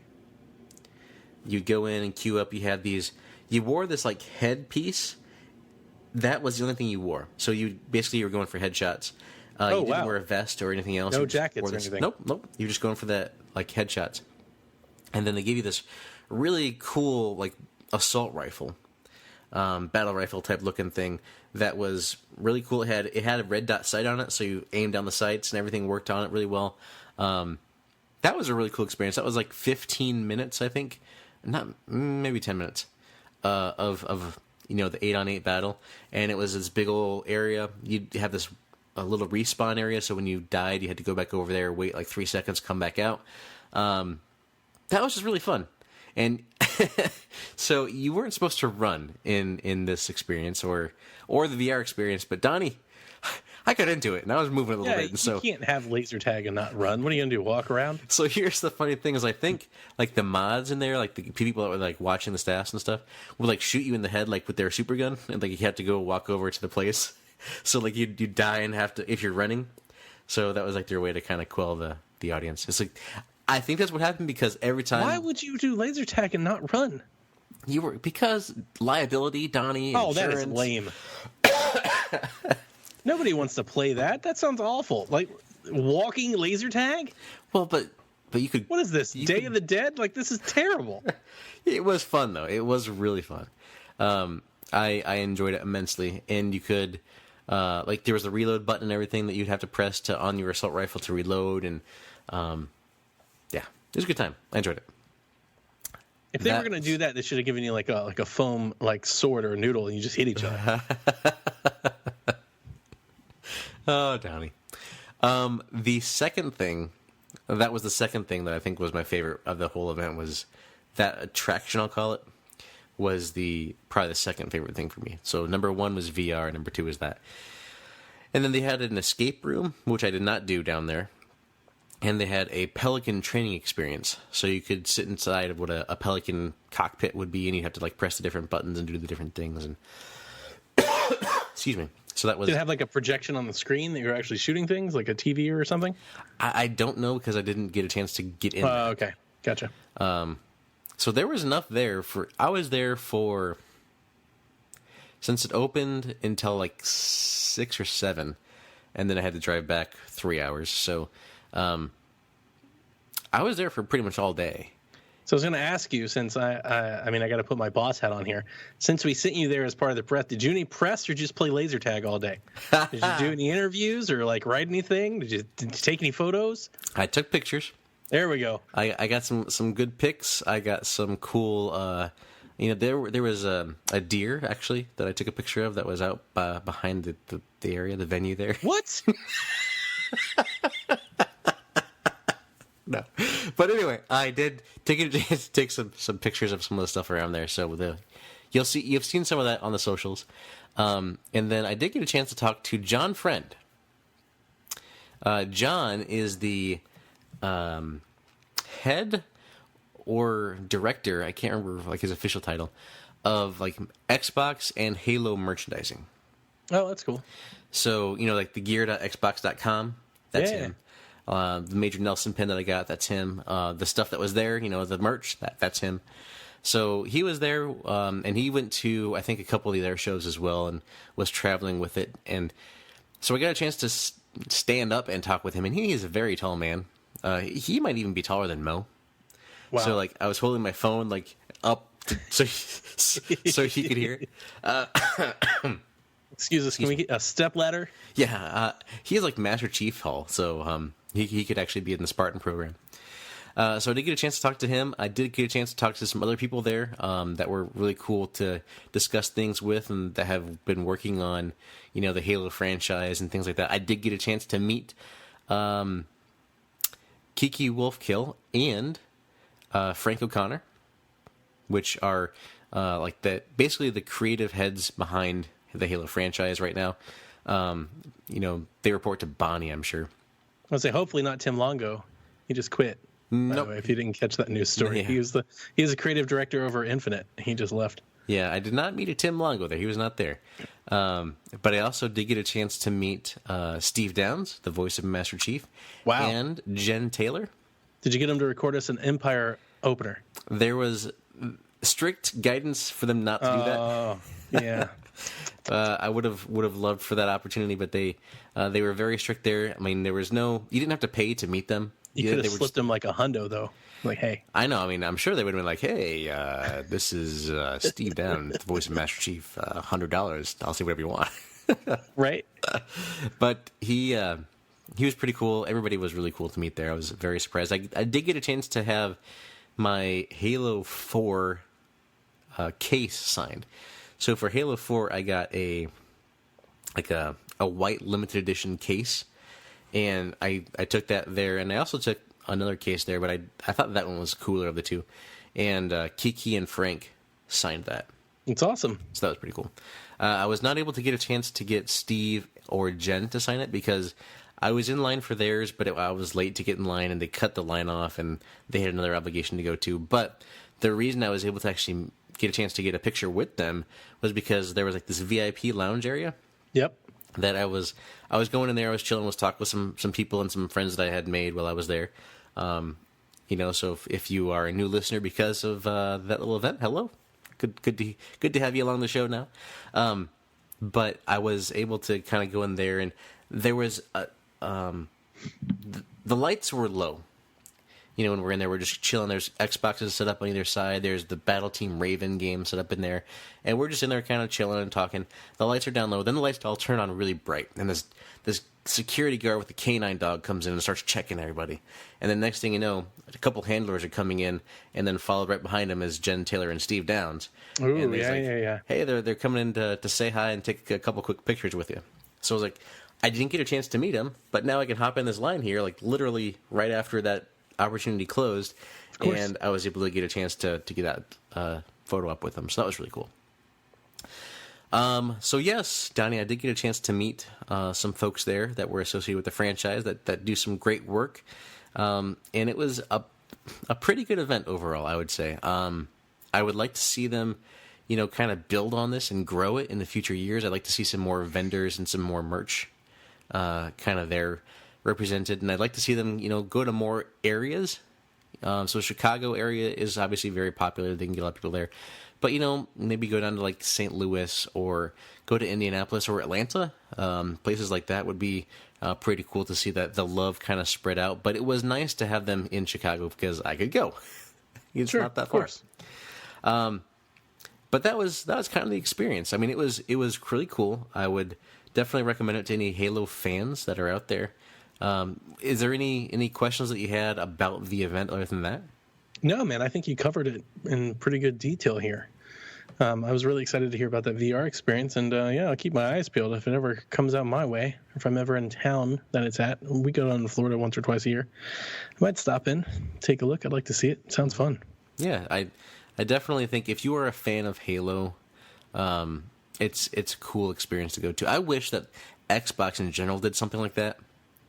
You'd go in and queue up. You wore this like headpiece. That was the only thing you wore. So you were going for headshots. You didn't wear a vest or anything else. No jackets or anything. Nope. You're just going for that like headshots. And then they give you this really cool like assault rifle, battle rifle type looking thing that was really cool. It had a red dot sight on it, so you aimed down the sights and everything worked on it really well. That was a really cool experience. That was like 15 minutes, I think, maybe 10 minutes of the 8-on-8 battle, and it was this big old area. You'd have a little respawn area, so when you died, you had to go back over there, wait like 3 seconds, come back out. That was just really fun. And so you weren't supposed to run in this experience or the VR experience, but Donnie, I got into it, and I was moving a little bit. And so you can't have laser tag and not run. What are you gonna do? Walk around? So here's the funny thing: is I think like the mods in there, like the people that were like watching the stats and stuff, would like shoot you in the head like with their super gun, and like you had to go walk over to the place. So like you die and have to if you're running. So that was like their way to kind of quell the audience. It's like I think that's what happened because every time. Why would you do laser tag and not run? Because liability, Donnie. Oh, insurance. that is lame. Nobody wants to play that. That sounds awful. Like walking laser tag. Well, but you could. What is this? Day of the Dead? Like this is terrible. It was fun though. It was really fun. I enjoyed it immensely, and you could. Like there was a reload button and everything that you'd have to press on your assault rifle to reload, and yeah, it was a good time. I enjoyed it. If they were going to do that, they should have given you like a foam like sword or a noodle, and you just hit each other. Oh, Donnie. The second thing, that was the second thing that I think was my favorite of the whole event was that attraction, I'll call it, was probably the second favorite thing for me. So number one was VR, number two was that. And then they had an escape room, which I did not do down there. And they had a Pelican training experience. So you could sit inside of what a Pelican cockpit would be, and you'd have to like press the different buttons and do the different things. And excuse me. So that was. Did it have like a projection on the screen that you were actually shooting things, like a TV or something? I don't know because I didn't get a chance to get in. Okay, gotcha. So there was enough there I was there for, since it opened until like 6 or 7, and then I had to drive back 3 hours. So I was there for pretty much all day. So I was going to ask you, since I got to put my boss hat on here. Since we sent you there as part of the press, did you do any press or just play laser tag all day? Did you do any interviews or like write anything? Did you take any photos? I took pictures. There we go. I got some good pics. I got some cool. There was a deer actually that I took a picture of that was out behind the area, the venue there. What? No, but anyway, I did take a chance to take some pictures of some of the stuff around there. So you've seen some of that on the socials, and then I did get a chance to talk to John Friend. John is the head or director, I can't remember like his official title, of like Xbox and Halo merchandising. Oh, that's cool. So like the gear.xbox.com, that's him. The Major Nelson pin that I got, that's him. The stuff that was there, the merch, that's him. So he was there, and he went to, I think, a couple of their shows as well and was traveling with it. And so I got a chance to stand up and talk with him, and he is a very tall man. He might even be taller than Mo. Wow. So, like, I was holding my phone, like, up so he could hear it. Excuse us, can we get a step ladder? Yeah, he is like Master Chief Hall, so he could actually be in the Spartan program. So I did get a chance to talk to him. I did get a chance to talk to some other people there that were really cool to discuss things with and that have been working on, the Halo franchise and things like that. I did get a chance to meet Kiki Wolfkill and Frank O'Connor, which are basically the creative heads behind the Halo franchise right now. They report to Bonnie, I'm sure. I would say hopefully not Tim Longo. He just quit. Nope. If you didn't catch that news story, Yeah. he was the creative director over Infinite. He just left. Yeah, I did not meet a Tim Longo there. He was not there. But I also did get a chance to meet Steve Downs, the voice of Master Chief. Wow. And Jen Taylor. Did you get him to record us an Empire opener? There was strict guidance for them not to do that. Oh, yeah. I would have loved for that opportunity, but they were very strict there. I mean, you didn't have to pay to meet them. You could have slipped them like a hundo, though. Like, hey. I know. I mean, I'm sure they would have been like, hey, this is Steve Downs, the voice of Master Chief, $100. I'll say whatever you want. Right. But he was pretty cool. Everybody was really cool to meet there. I was very surprised. I did get a chance to have my Halo 4 case signed. So for Halo 4, I got a white limited edition case, and I took that there, and I also took another case there, but I thought that one was cooler of the two, and Kiki and Frank signed that. It's awesome. So that was pretty cool. I was not able to get a chance to get Steve or Jen to sign it because I was in line for theirs, but I was late to get in line, and they cut the line off, and they had another obligation to go to. But the reason I was able to actually get a chance to get a picture with them was because there was like this VIP lounge area. Yep. That I was going in there, I was chilling, was talking with some people and some friends that I had made while I was there. So if you are a new listener because of that little event, hello. Good to have you along the show now. But I was able to kind of go in there, and there was the lights were low. When we're in there, we're just chilling. There's Xboxes set up on either side. There's the Battle Team Raven game set up in there, and we're just in there kind of chilling and talking. The lights are down low. Then the lights all turn on really bright, and this security guard with the canine dog comes in and starts checking everybody. And then next thing you know, a couple handlers are coming in, and then followed right behind them is Jen Taylor and Steve Downs. Ooh, and yeah. Hey, they're coming in to say hi and take a couple quick pictures with you. So I was like, I didn't get a chance to meet him, but now I can hop in this line here, like literally right after that opportunity closed, and I was able to get a chance to get that photo up with them. So that was really cool. So yes, Donnie, I did get a chance to meet some folks there that were associated with the franchise that do some great work, and it was a pretty good event overall, I would say. I would like to see them, kind of build on this and grow it in the future years. I'd like to see some more vendors and some more merch kind of there represented, and I'd like to see them, go to more areas. So Chicago area is obviously very popular. They can get a lot of people there. But, maybe go down to like St. Louis or go to Indianapolis or Atlanta. Places like that would be pretty cool to see that the love kind of spread out. But it was nice to have them in Chicago because I could go. It's not that far. But that was kind of the experience. I mean, it was really cool. I would definitely recommend it to any Halo fans that are out there. Is there any questions that you had about the event other than that? No, man, I think you covered it in pretty good detail here. I was really excited to hear about that VR experience, and I'll keep my eyes peeled if it ever comes out my way. If I'm ever in town that it's at, we go down to Florida once or twice a year. I might stop in, take a look. I'd like to see it. Sounds fun. Yeah, I definitely think if you are a fan of Halo, it's a cool experience to go to. I wish that Xbox in general did something like that.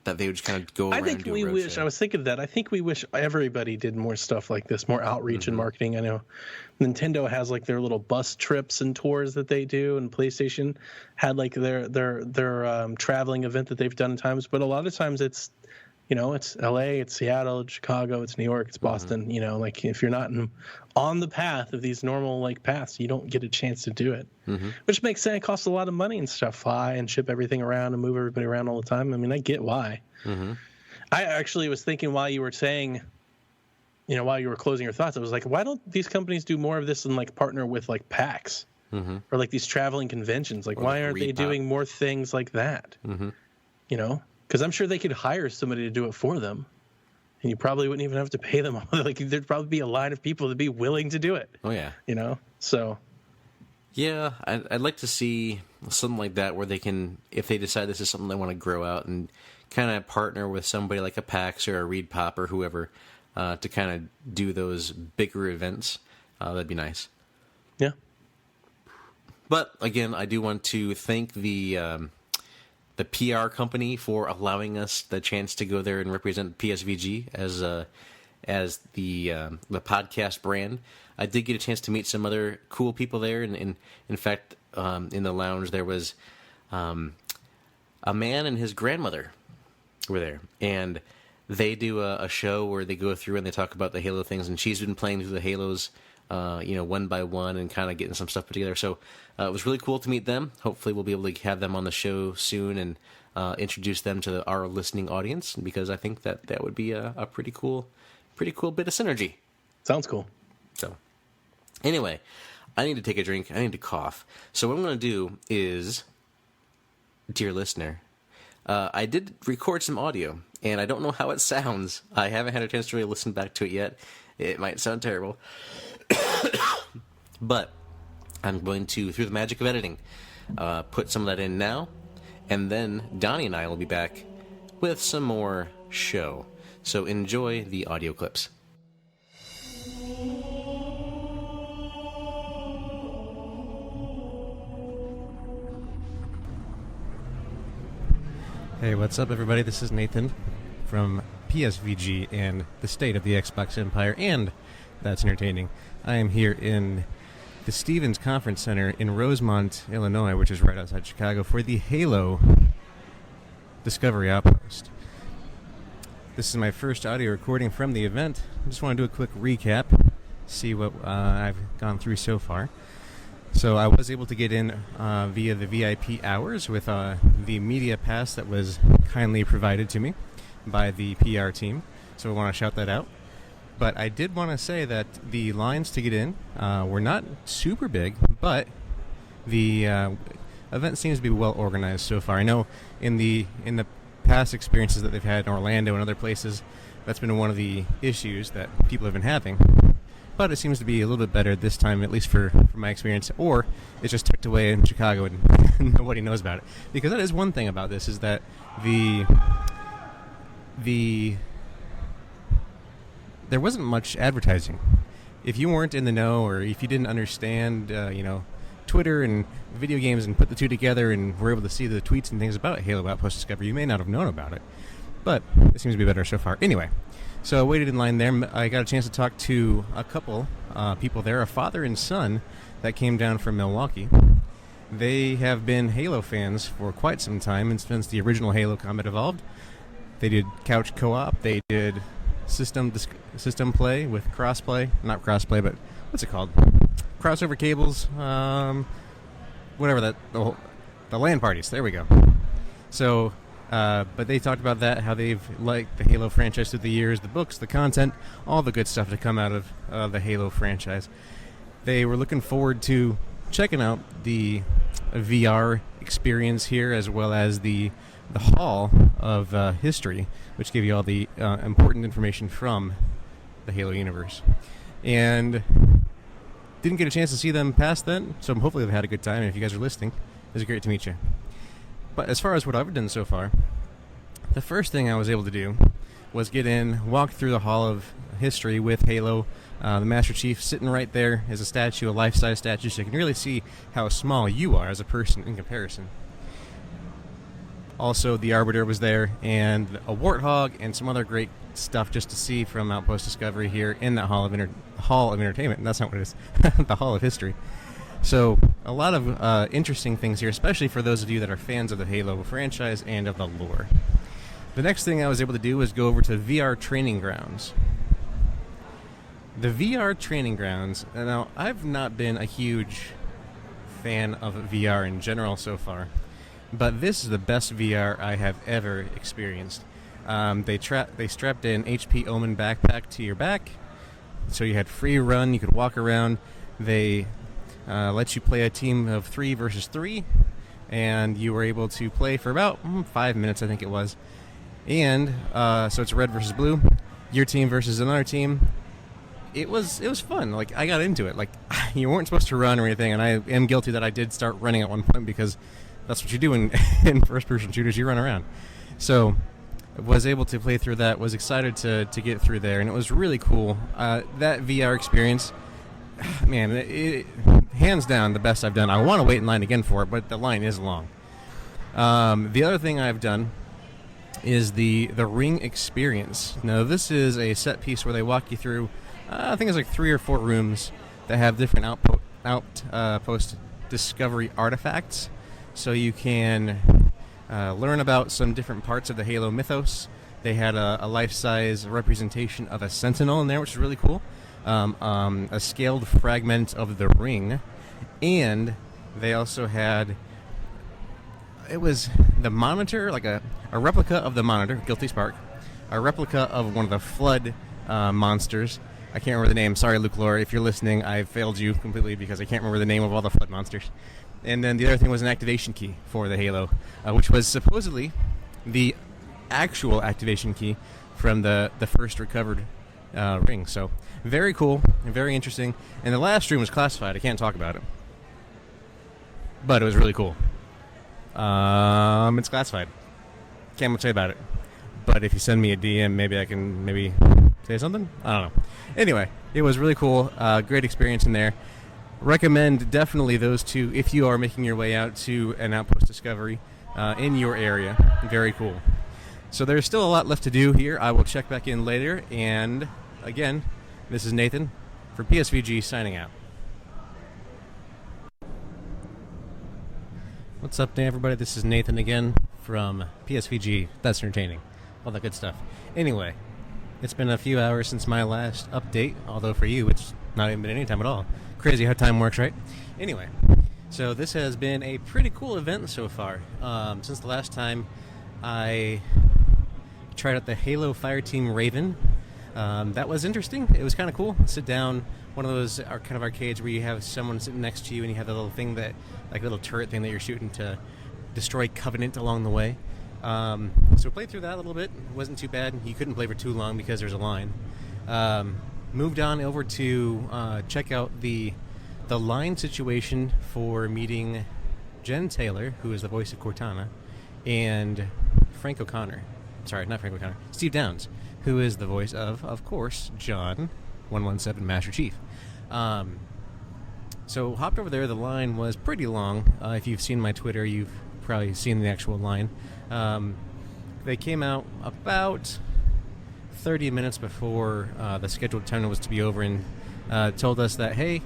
That they would just kind of go around and do a roadshow. I was thinking of that. I think we wish everybody did more stuff like this, more outreach and marketing. I know Nintendo has like their little bus trips and tours that they do, and PlayStation had like their traveling event that they've done at times. But a lot of times it's LA, it's Seattle, it's Chicago, it's New York, it's Boston. Like if you're not on the path of these normal like paths, you don't get a chance to do it. Which makes sense. It costs a lot of money and stuff. Fly and ship everything around and move everybody around all the time. I mean, I get why. I actually was thinking while you were saying, while you were closing your thoughts, I was like, why don't these companies do more of this and like partner with like PAX or like these traveling conventions? Like, why aren't they doing more things like that? Because I'm sure they could hire somebody to do it for them, and you probably wouldn't even have to pay them. Like there'd probably be a line of people that'd be willing to do it. Oh yeah, So yeah, I'd like to see something like that where they can, if they decide this is something they want to grow out, and kind of partner with somebody like a PAX or a Reed Pop or whoever to kind of do those bigger events. That'd be nice. Yeah. But again, I do want to thank the PR company for allowing us the chance to go there and represent PSVG as the podcast brand. I did get a chance to meet some other cool people there, and in fact, in the lounge there was a man and his grandmother were there, and they do a show where they go through and they talk about the Halo things, and she's been playing through the Halos, one by one, and kind of getting some stuff put together. So it was really cool to meet them. Hopefully we'll be able to have them on the show soon and introduce them to our listening audience, because I think that would be a pretty cool bit of synergy. Sounds cool. So anyway, I need to take a drink. I need to cough. So what I'm going to do is, dear listener, I did record some audio, and I don't know how it sounds. I haven't had a chance to really listen back to it yet. It might sound terrible. But I'm going to, through the magic of editing, put some of that in now, and then Donnie and I will be back with some more show. So enjoy the audio clips. Hey, what's up, everybody? This is Nathan from PSVG and the State of the Xbox Empire, and That's Entertaining. I am here in the Stevens Conference Center in Rosemont, Illinois, which is right outside Chicago, for the Halo Discovery Outpost. This is my first audio recording from the event. I just want to do a quick recap, see what I've gone through so far. So I was able to get in via the VIP hours with the media pass that was kindly provided to me by the PR team. So I want to shout that out. But I did want to say that the lines to get in were not super big, but the event seems to be well organized so far. I know in the past experiences that they've had in Orlando and other places, that's been one of the issues that people have been having. But it seems to be a little bit better this time, at least for my experience, or it's just tucked away in Chicago and nobody knows about it. Because that is one thing about this, is that there wasn't much advertising. If you weren't in the know, or if you didn't understand, Twitter and video games and put the two together and were able to see the tweets and things about Halo Outpost Discovery, you may not have known about it. But it seems to be better so far. Anyway. So I waited in line there. I got a chance to talk to a couple people there, a father and son that came down from Milwaukee. They have been Halo fans for quite some time, and since the original Halo Combat Evolved. They did couch co-op. They did system play with crossplay. Not crossplay, but what's it called? Crossover cables. Whatever the LAN parties. There we go. So... but they talked about that, how they've liked the Halo franchise through the years, the books, the content, all the good stuff to come out of the Halo franchise. They were looking forward to checking out the VR experience here, as well as the Hall of History, which gave you all the important information from the Halo universe. And didn't get a chance to see them past then, so hopefully they've had a good time. And if you guys are listening, it was great to meet you. But as far as what I've done so far, the first thing I was able to do was get in, walk through the Hall of History with Halo. The Master Chief sitting right there as a statue, a life-size statue, so you can really see how small you are as a person in comparison. Also, the Arbiter was there, and a Warthog, and some other great stuff just to see from Outpost Discovery here in that Hall of Entertainment. That's not what it is. The Hall of History. So, a lot of interesting things here, especially for those of you that are fans of the Halo franchise and of the lore. The next thing I was able to do was go over to VR Training Grounds. The VR Training Grounds, now, I've not been a huge fan of VR in general so far, but this is the best VR I have ever experienced. They strapped an HP Omen backpack to your back, so you had free run, you could walk around. They let you play a team of 3 versus 3, and you were able to play for about 5 minutes, I think it was. And so it's red versus blue, your team versus another team. It was fun. Like, I got into it. Like, you weren't supposed to run or anything, and I am guilty that I did start running at one point, because that's what you do in first-person shooters. You run around. So was able to play through that. Was excited to get through there, and it was really cool. That VR experience, man, it hands down the best I've done. I want to wait in line again for it, but the line is long. The other thing I've done is the ring experience. Now, this is a set piece where they walk you through, I think it's like 3 or 4 rooms that have different Outpost Discovery artifacts, so you can learn about some different parts of the Halo mythos. They had a life-size representation of a Sentinel in there, which is really cool. A scaled fragment of the ring, and they also had, it was the Monitor, like a replica of the Monitor, Guilty Spark, a replica of one of the Flood monsters. I can't remember the name. Sorry, Luke Lore, if you're listening, I failed you completely because I can't remember the name of all the Flood monsters. And then the other thing was an activation key for the Halo, which was supposedly the actual activation key from the first recovered ring. So very cool and very interesting. And the last room was classified. I can't talk about it, but it was really cool. It's classified. Can't much say about it. But if you send me a DM, maybe I can say something. I don't know. Anyway, it was really cool. Great experience in there. Recommend definitely those two if you are making your way out to an Outpost Discovery. in your area. Very cool. So there's still a lot left to do here. I will check back in later. And again, this is Nathan for PSVG signing out. What's up, everybody? This is Nathan again from PSVG. That's entertaining. All that good stuff. Anyway, it's been a few hours since my last update, although for you, it's not even been any time at all. Crazy how time works, right? Anyway, so this has been a pretty cool event so far. Since the last time I tried out the Halo Fireteam Raven. That was interesting. It was kind of cool. Sit down, one of those kind of arcades where you have someone sitting next to you and you have the little thing that, like little turret thing that you're shooting to destroy Covenant along the way. So we played through that a little bit. It wasn't too bad. You couldn't play for too long because there's a line. Moved on over to check out the line situation for meeting Jen Taylor, who is the voice of Cortana, and Frank O'Connor. Sorry, not Frank O'Connor. Steve Downs, who is the voice of course, John 117 Master Chief. So hopped over there. The line was pretty long. If you've seen my Twitter, you've probably seen the actual line. They came out about 30 minutes before the scheduled time was to be over and told us that, hey,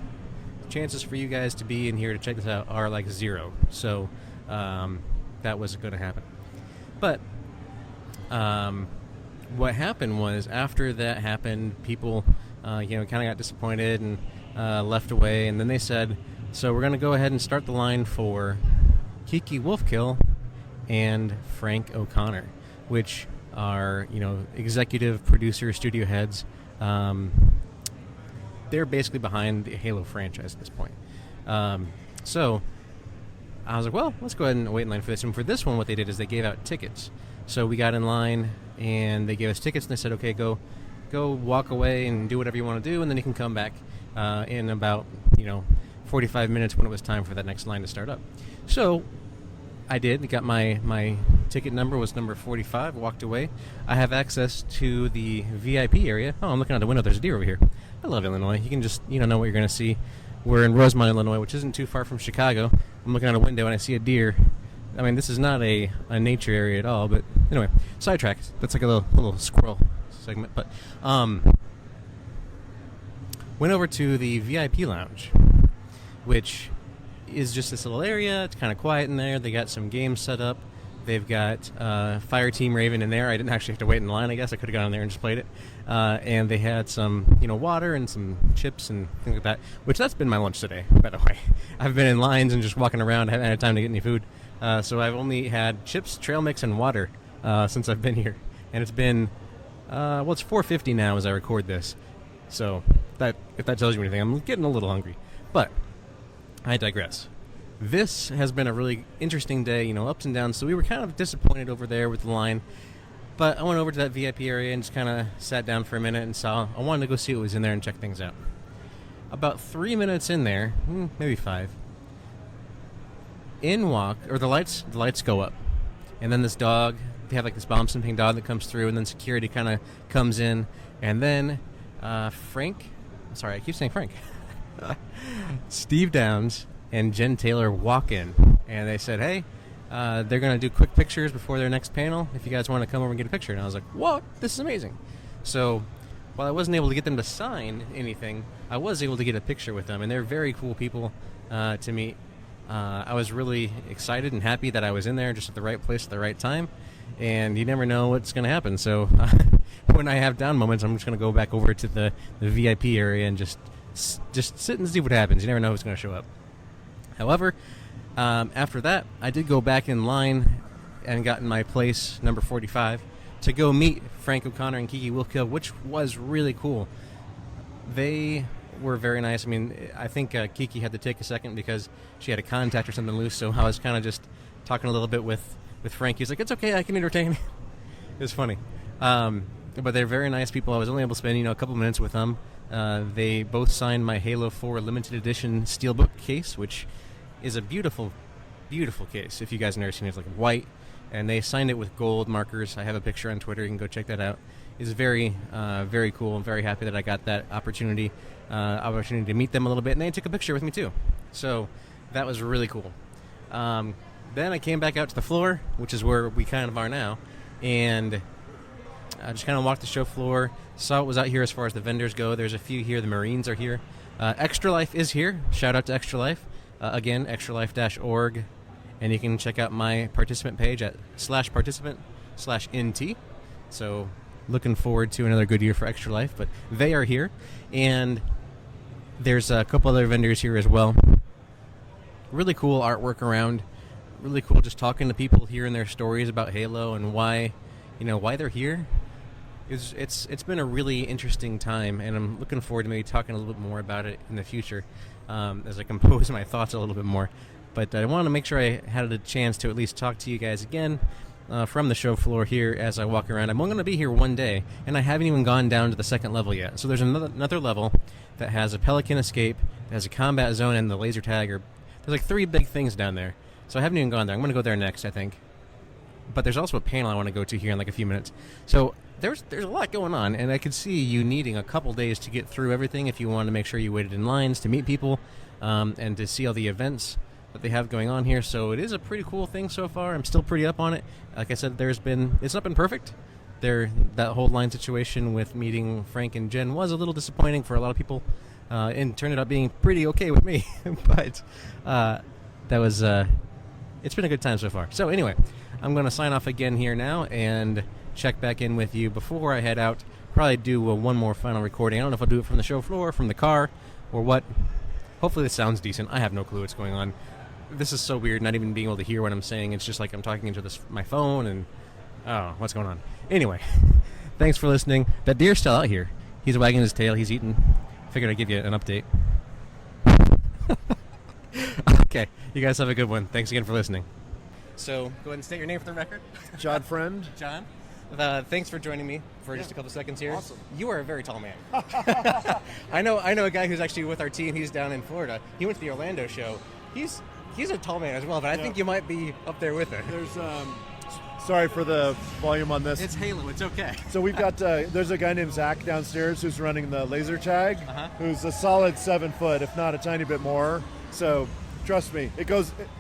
chances for you guys to be in here to check this out are like 0. So that wasn't going to happen. But what happened was, after that happened, people kind of got disappointed and left away, and then they said, so we're going to go ahead and start the line for Kiki Wolfkill and Frank O'Connor, which are, executive producer, studio heads. They're basically behind the Halo franchise at this point. So I was like, well, let's go ahead and wait in line for this. And for this one, what they did is they gave out tickets. So we got in line, and they gave us tickets, and they said, okay, go walk away and do whatever you want to do, and then you can come back in about 45 minutes when it was time for that next line to start up. So I did. I got my ticket number was number 45. Walked away. I have access to the VIP area. Oh, I'm looking out the window. There's a deer over here. I love Illinois. You can just know what you're going to see. We're in Rosemont, Illinois, which isn't too far from Chicago. I'm looking out a window and I see a deer. I mean, this is not a nature area at all, but anyway, sidetrack. That's like a little squirrel segment. But went over to the VIP lounge, which is just this little area. It's kind of quiet in there. They got some games set up. They've got Fireteam Raven in there. I didn't actually have to wait in line. I guess I could have gone in there and just played it. And they had some, water and some chips and things like that. Which that's been my lunch today, by the way. I've been in lines and just walking around. I haven't had time to get any food. So I've only had chips, trail mix, and water since I've been here. And it's been, it's 4:50 now as I record this. So if that tells you anything, I'm getting a little hungry. But I digress. This has been a really interesting day, ups and downs. So we were kind of disappointed over there with the line. But I went over to that VIP area and just kind of sat down for a minute and I wanted to go see what was in there and check things out. About 3 minutes in there, maybe 5, the lights go up. And then this dog, they have like this bomb something dog that comes through, and then security kind of comes in. And then Frank, sorry, I keep saying Frank. Steve Downs and Jen Taylor walk in, and they said, hey, they're going to do quick pictures before their next panel if you guys want to come over and get a picture. And I was like, what? This is amazing. So while I wasn't able to get them to sign anything, I was able to get a picture with them, and they're very cool people to meet. I was really excited and happy that I was in there just at the right place at the right time, and you never know what's going to happen. So when I have down moments, I'm just going to go back over to the VIP area and just sit and see what happens. You never know who's going to show up. However, after that, I did go back in line and got in my place, number 45, to go meet Frank O'Connor and Kiki Wolfkill, which was really cool. They were very nice. I mean, I think Kiki had to take a second because she had a contact or something loose, so I was kind of just talking a little bit with Frank. He's like, it's okay, I can entertain. It was funny. But they're very nice people. I was only able to spend, a couple minutes with them. They both signed my Halo 4 limited edition steelbook case, which is a beautiful, beautiful case. If you guys have never seen it, it's like white, and they signed it with gold markers. I have a picture on Twitter. You can go check that out. It's very, very cool. I'm very happy that I got that opportunity to meet them a little bit, and they took a picture with me too. So that was really cool. then I came back out to the floor, which is where we kind of are now, and I just kind of walked the show floor, saw what was out here as far as the vendors go. There's a few here. The Marines are here. Extra Life is here. Shout out to Extra Life. Again, extralife.org, and you can check out my participant page at /participant/NT. So looking forward to another good year for Extra Life, but they are here, and there's a couple other vendors here as well. Really cool artwork around. Really cool just talking to people, hearing their stories about Halo and why they're here. It's been a really interesting time, and I'm looking forward to maybe talking a little bit more about it in the future as I compose my thoughts a little bit more. But I wanted to make sure I had a chance to at least talk to you guys again from the show floor here as I walk around. I'm only going to be here one day, and I haven't even gone down to the second level yet. So there's another level that has a Pelican escape, that has a combat zone, and the laser tag. There's like 3 big things down there. So I haven't even gone there. I'm going to go there next, I think. But there's also a panel I want to go to here in like a few minutes. So there's a lot going on, and I could see you needing a couple days to get through everything if you want to make sure you waited in lines to meet people and to see all the events that they have going on here. So it is a pretty cool thing so far. I'm still pretty up on it. Like I said, it's not been perfect. That whole line situation with meeting Frank and Jen was a little disappointing for a lot of people, and turned out being pretty okay with me. But that was it's been a good time so far. So anyway, I'm going to sign off again here now and check back in with you before I head out. Probably do one more final recording. I don't know if I'll do it from the show floor, from the car, or what. Hopefully this sounds decent. I have no clue what's going on. This is so weird, not even being able to hear what I'm saying. It's just like I'm talking into my phone, and what's going on? Anyway, thanks for listening. That deer's still out here. He's wagging his tail. He's eating. Figured I'd give you an update. Okay, you guys have a good one. Thanks again for listening. So, go ahead and state your name for the record. John Friend. John, thanks for joining me for just a couple seconds here. Awesome. You are a very tall man. I know a guy who's actually with our team. He's down in Florida. He went to the Orlando show. He's a tall man as well, but I think you might be up there with it. There's sorry for the volume on this. It's Halo. It's okay. So we've got there's a guy named Zach downstairs who's running the laser tag, who's a solid 7 foot, if not a tiny bit more. So trust me,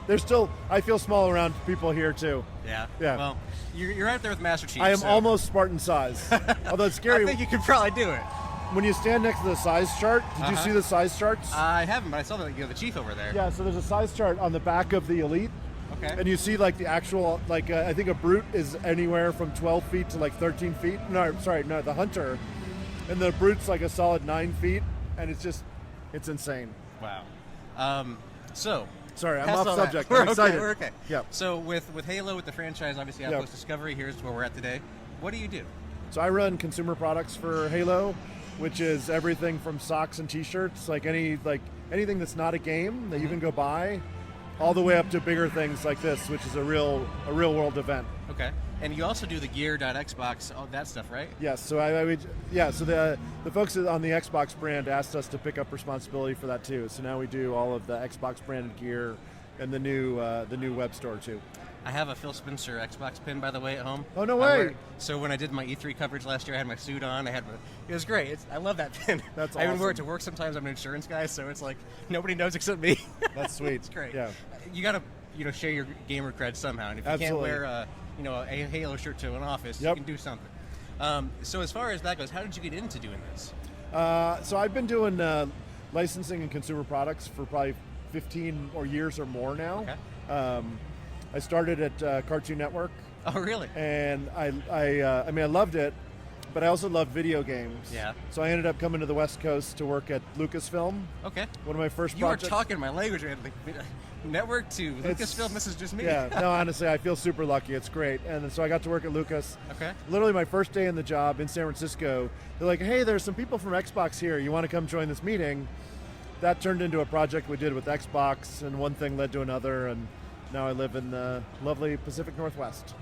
there's still, I feel small around people here too. Yeah. Well, you're right there with Master Chief. I am almost Spartan size. Although it's scary. I think you could probably do it. When you stand next to the size chart, did you see the size charts? I haven't, but I saw the chief over there. Yeah, so there's a size chart on the back of the Elite. Okay. And you see like the actual, I think a Brute is anywhere from 12 feet to like 13 feet. No, the Hunter. And the Brute's like a solid 9 feet. And it's insane. Wow. Sorry, I'm off subject. We're I'm excited. We're okay. Yeah. So with Halo, with the franchise, obviously Outpost Discovery, here's where we're at today. What do you do? So I run consumer products for Halo, which is everything from socks and T-shirts, anything that's not a game that you can go buy, all the way up to bigger things like this, which is a real world event. Okay. And you also do the gear.xbox, all that stuff, right? Yes. So So the folks on the Xbox brand asked us to pick up responsibility for that too. So now we do all of the Xbox branded gear and the new web store too. I have a Phil Spencer Xbox pin, by the way, at home. Oh, no way! So when I did my E3 coverage last year, I had my suit on. It was great. I love that pin. That's I even wear it awesome. to work sometimes. I'm an insurance guy, so it's like nobody knows except me. That's sweet. It's great. Yeah. You got to share your gamer cred somehow. And if you Absolutely. can't wear a Halo shirt to an office, you can do something. So as far as that goes, how did you get into doing this? So I've been doing licensing and consumer products for probably 15 years or more now. Okay. I started at Cartoon Network. Oh, really? And I loved it, but I also loved video games. Yeah. So I ended up coming to the West Coast to work at Lucasfilm. Okay. One of my first You projects. are talking my language, man. Like, network to Lucasfilm, this is just me. Yeah, no, honestly, I feel super lucky. It's great. And so I got to work at Lucas. Okay. Literally my first day in the job in San Francisco, they're like, hey, there's some people from Xbox here. You want to come join this meeting? That turned into a project we did with Xbox, and one thing led to another, and now I live in the lovely Pacific Northwest.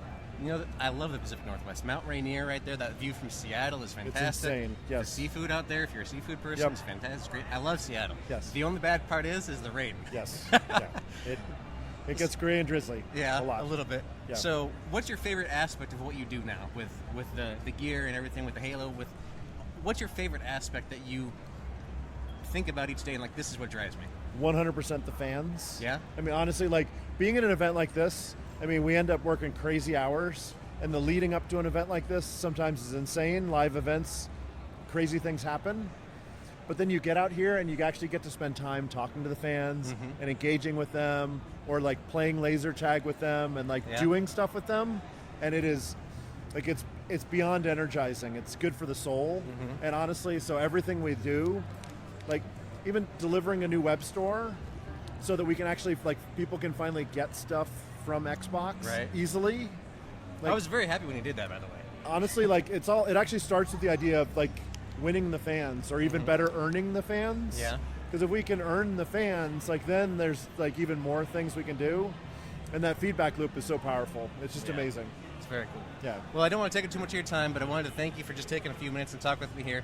You know, I love the Pacific Northwest. Mount Rainier right there, that view from Seattle is fantastic. It's insane, yes. The seafood out there, if you're a seafood person, Yep. is fantastic. It's great. I love Seattle. Yes. The only bad part is the rain. Yes. Yeah. It gets gray and drizzly. Yeah, a lot. a little bit. Yeah. So what's your favorite aspect of what you do now with the gear and everything, with the Halo? What's your favorite aspect that you think about each day and like, this is what drives me? 100% the fans. Yeah? I mean, honestly, like, being at an event like this, I mean, we end up working crazy hours, and the leading up to an event like this sometimes is insane. Live events, crazy things happen. But then you get out here and you actually get to spend time talking to the fans and engaging with them, or like playing laser tag with them and like doing stuff with them. And it is like, it's beyond energizing. It's good for the soul. And honestly, so everything we do, like even delivering a new web store so that we can actually, like, people can finally get stuff from Xbox easily. Like, I was very happy when you did that, by the way. Honestly, like, it actually starts with the idea of like winning the fans, or even better, earning the fans. Yeah. Because if we can earn the fans, like, then there's like even more things we can do, and that feedback loop is so powerful. It's just amazing. It's very cool. Yeah. Well, I don't want to take up too much of your time, but I wanted to thank you for just taking a few minutes and talk with me here.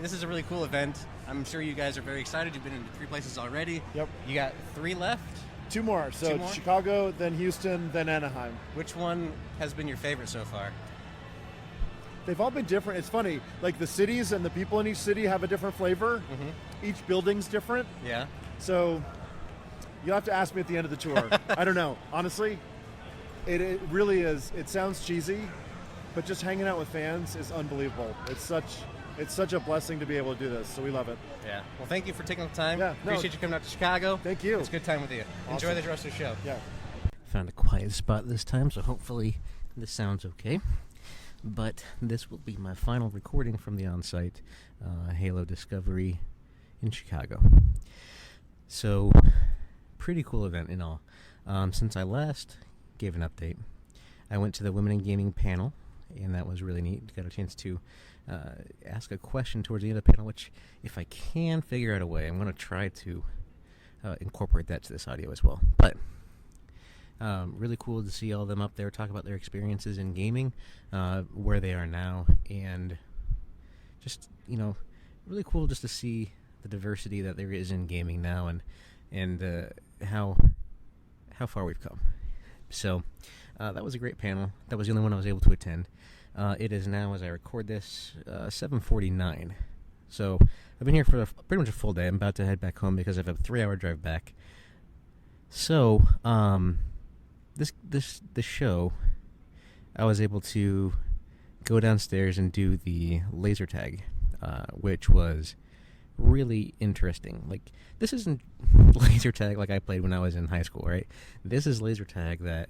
This is a really cool event. I'm sure you guys are very excited. You've been in 3 places already. Yep. You got 3 left. 2 more. So 2 more? Chicago, then Houston, then Anaheim. Which one has been your favorite so far? They've all been different. It's funny. Like, the cities and the people in each city have a different flavor. Each building's different. Yeah. So you'll have to ask me at the end of the tour. I don't know. Honestly, it really is. It sounds cheesy, but just hanging out with fans is unbelievable. It's such a blessing to be able to do this. So we love it. Yeah. Well, thank you for taking the time. Yeah, no. Appreciate you coming out to Chicago. Thank you. It's a good time with you. Awesome. Enjoy the rest of the show. Yeah. Found a quiet spot this time, so hopefully this sounds okay. But this will be my final recording from the on-site Halo Discovery in Chicago. So, pretty cool event in all. Since I last gave an update, I went to the Women in Gaming panel, and that was really neat. Got a chance to ask a question towards the end of the panel, which, if I can figure out a way, I'm going to try to incorporate that to this audio as well. But really cool to see all of them up there talk about their experiences in gaming, where they are now, and just, really cool just to see the diversity that there is in gaming now, and how far we've come. So that was a great panel. That was the only one I was able to attend. It is now, as I record this, 7:49. So I've been here for pretty much a full day. I'm about to head back home because I have a 3-hour drive back. So this show, I was able to go downstairs and do the laser tag, which was really interesting. Like, this isn't laser tag like I played when I was in high school, right? This is laser tag that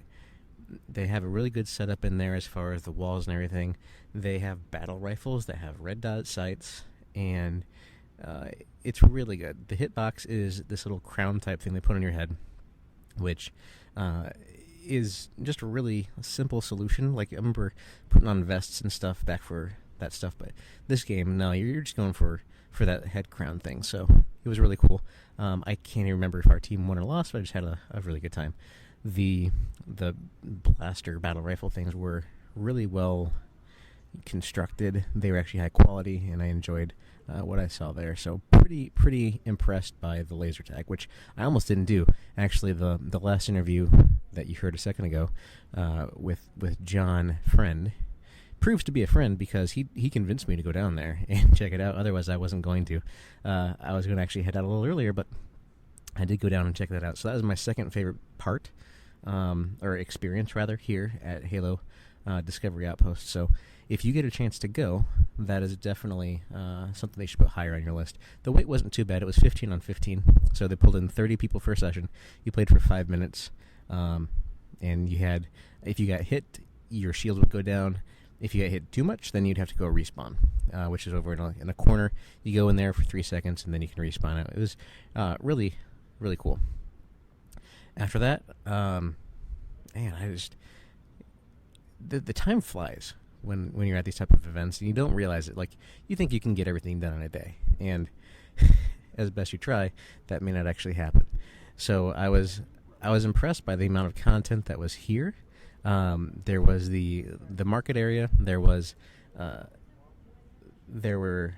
they have a really good setup in there as far as the walls and everything. They have battle rifles that have red dot sights, and it's really good. The hitbox is this little crown type thing they put on your head, which is just a really simple solution. Like, I remember putting on vests and stuff back for that stuff, but this game, no, you're just going for that head crown thing. So it was really cool. I can't even remember if our team won or lost, but I just had a really good time. The blaster battle rifle things were really well constructed. They were actually high quality, and I enjoyed what I saw there. So pretty impressed by the laser tag, which I almost didn't do. Actually, the last interview that you heard a second ago with John Friend proves to be a friend, because he convinced me to go down there and check it out. Otherwise, I wasn't going to. I was going to actually head out a little earlier, but I did go down and check that out. So that was my second favorite part, or experience rather, here at Halo Discovery Outpost. So if you get a chance to go, that is definitely something they should put higher on your list. The wait wasn't too bad. It was 15 on 15. So they pulled in 30 people per session. You played for 5 minutes, and you had, if you got hit, your shield would go down. If you got hit too much, then you'd have to go respawn, which is over in a corner. You go in there for 3 seconds, and then you can respawn. It was really, really cool. After that, the time flies when you're at these type of events, and you don't realize it. Like, you think you can get everything done in a day, and as best you try, that may not actually happen. So I was impressed by the amount of content that was here. There was the market area. There were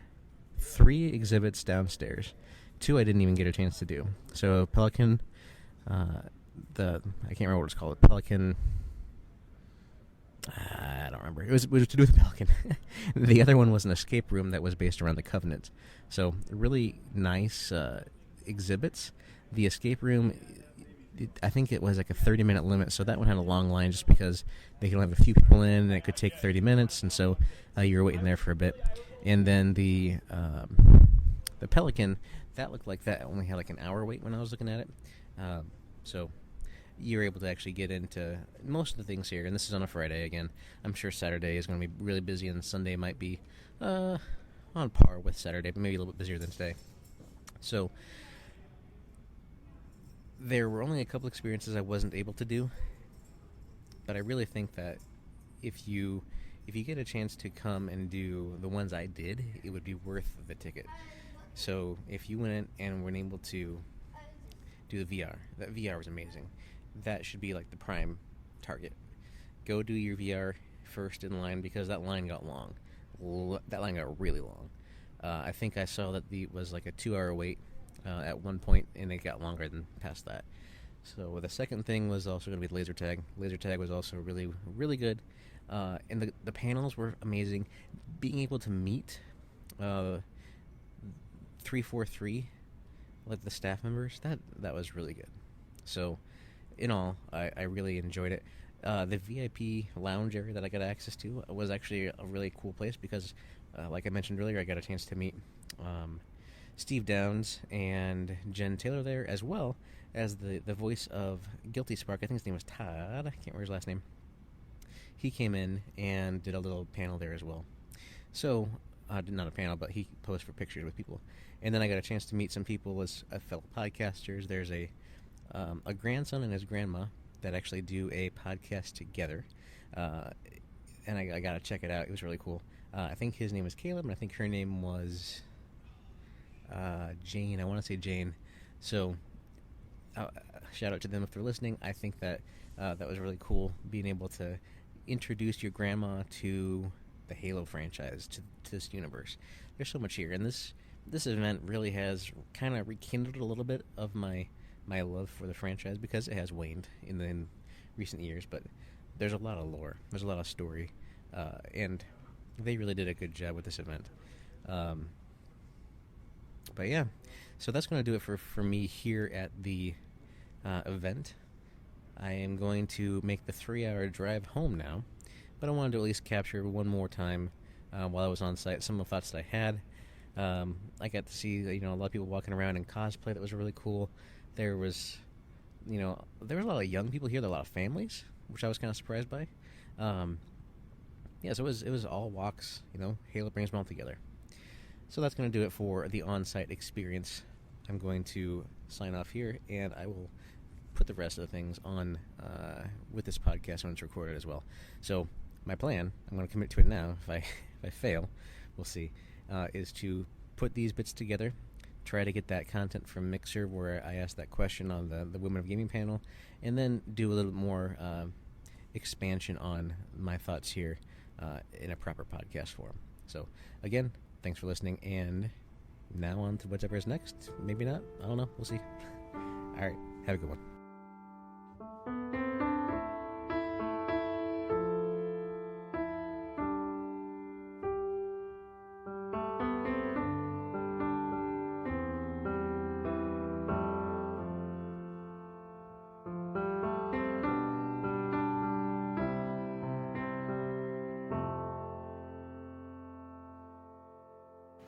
3 exhibits downstairs. 2 I didn't even get a chance to do. So Pelican, I can't remember what it's called. Pelican. I don't remember. It was to do with the Pelican. The other one was an escape room that was based around the Covenant. So really nice exhibits. The escape room, I think it was like a 30-minute limit, so that one had a long line just because they could only have a few people in, and it could take 30 minutes, and so you were waiting there for a bit. And then the Pelican, that looked like that only had like an hour wait when I was looking at it. So you were able to actually get into most of the things here, and this is on a Friday again. I'm sure Saturday is going to be really busy, and Sunday might be on par with Saturday, but maybe a little bit busier than today. So there were only a couple experiences I wasn't able to do, but I really think that if you get a chance to come and do the ones I did, it would be worth the ticket. So if you went and were able to do the VR, that VR was amazing. That should be like the prime target. Go do your VR first in line, because that line got long. That line got really long. I think I saw that it was like a 2-hour wait at one point, and it got longer than past that. So the second thing was also going to be laser tag. Laser tag was also really, really good. And the panels were amazing. Being able to meet 343, like the staff members, that was really good. So in all, I really enjoyed it. The VIP lounge area that I got access to was actually a really cool place because, like I mentioned earlier, I got a chance to meet Steve Downs and Jen Taylor there, as well as the voice of Guilty Spark. I think his name was Todd. I can't remember his last name. He came in and did a little panel there as well. So, not a panel, but he posed for pictures with people. And then I got a chance to meet some people as fellow podcasters. There's a grandson and his grandma that actually do a podcast together. And I got to check it out. It was really cool. I think his name was Caleb, and I think her name was Jane. I want to say Jane. So, shout out to them if they're listening. I think that that was really cool, being able to introduce your grandma to the Halo franchise, to this universe. There's so much here, and this event really has kind of rekindled a little bit of my love for the franchise, because it has waned in recent years, but there's a lot of lore, there's a lot of story, and they really did a good job with this event. But yeah, so that's going to do it for me here at the event. I am going to make the 3-hour drive home now, but I wanted to at least capture one more time while I was on site some of the thoughts that I had. I got to see a lot of people walking around in cosplay. That was really cool. There was a lot of young people here. There were a lot of families, which I was kind of surprised by. So it was all walks. Halo brings them all together. So that's going to do it for the on-site experience. I'm going to sign off here, and I will put the rest of the things on with this podcast when it's recorded as well. So my plan, I'm going to commit to it now. If I fail, we'll see, is to put these bits together, try to get that content from Mixer where I asked that question on the Women of Gaming panel, and then do a little bit more expansion on my thoughts here in a proper podcast form. So again, thanks for listening, and now on to whatever is next. Maybe not. I don't know. We'll see. All right. Have a good one.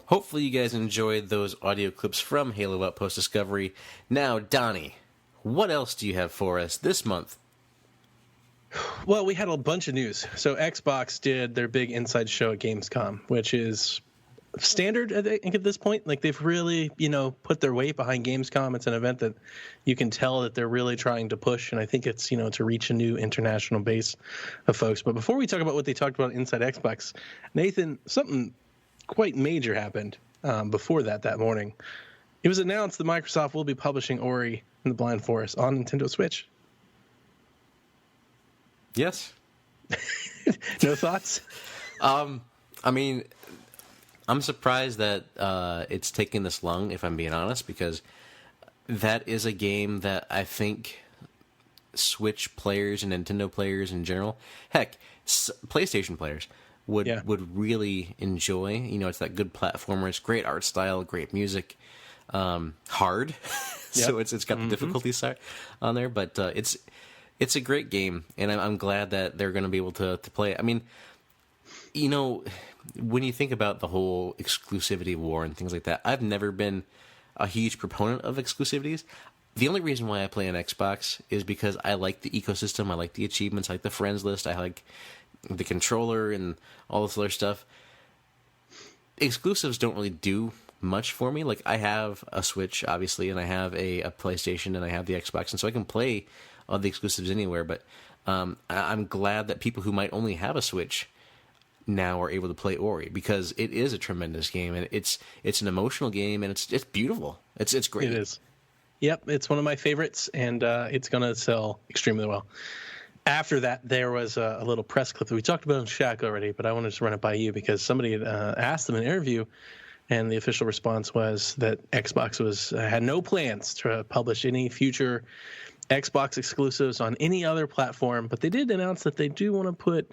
Hopefully you guys enjoyed those audio clips from Halo Outpost Discovery. Now, Donnie, what else do you have for us this month? Well, we had a bunch of news. So Xbox did their big inside show at Gamescom, which is standard, I think, at this point. Like, they've really, put their weight behind Gamescom. It's an event that you can tell that they're really trying to push, and I think it's, to reach a new international base of folks. But before we talk about what they talked about inside Xbox, Nathan, something quite major happened before that morning. It was announced that Microsoft will be publishing Ori and the Blind Forest on Nintendo Switch. Yes. No thoughts? I mean, I'm surprised that it's taken this long, if I'm being honest, because that is a game that I think Switch players and Nintendo players in general, heck, PlayStation players would really enjoy. You know, it's that good platformer. It's great art style, great music, hard. So it's got the difficulty side on there, but it's a great game, and I'm glad that they're going to be able to play it. I mean, you know, when you think about the whole exclusivity war and things like that, I've never been a huge proponent of exclusivities. The only reason why I play on Xbox is because I like the ecosystem, I like the achievements, I like the friends list, I like the controller and all this other stuff. Exclusives don't really do much for me. Like, I have a Switch, obviously, and I have a PlayStation, and I have the Xbox, and so I can play all the exclusives anywhere, but I'm glad that people who might only have a Switch now are able to play Ori, because it is a tremendous game, and it's an emotional game, and it's beautiful. It's great. It is. Yep, it's one of my favorites, and it's going to sell extremely well. After that, there was a little press clip that we talked about on Shaq already, but I wanted to run it by you because somebody had asked them in an interview, and the official response was that Xbox had no plans to publish any future Xbox exclusives on any other platform, but they did announce that they do want to put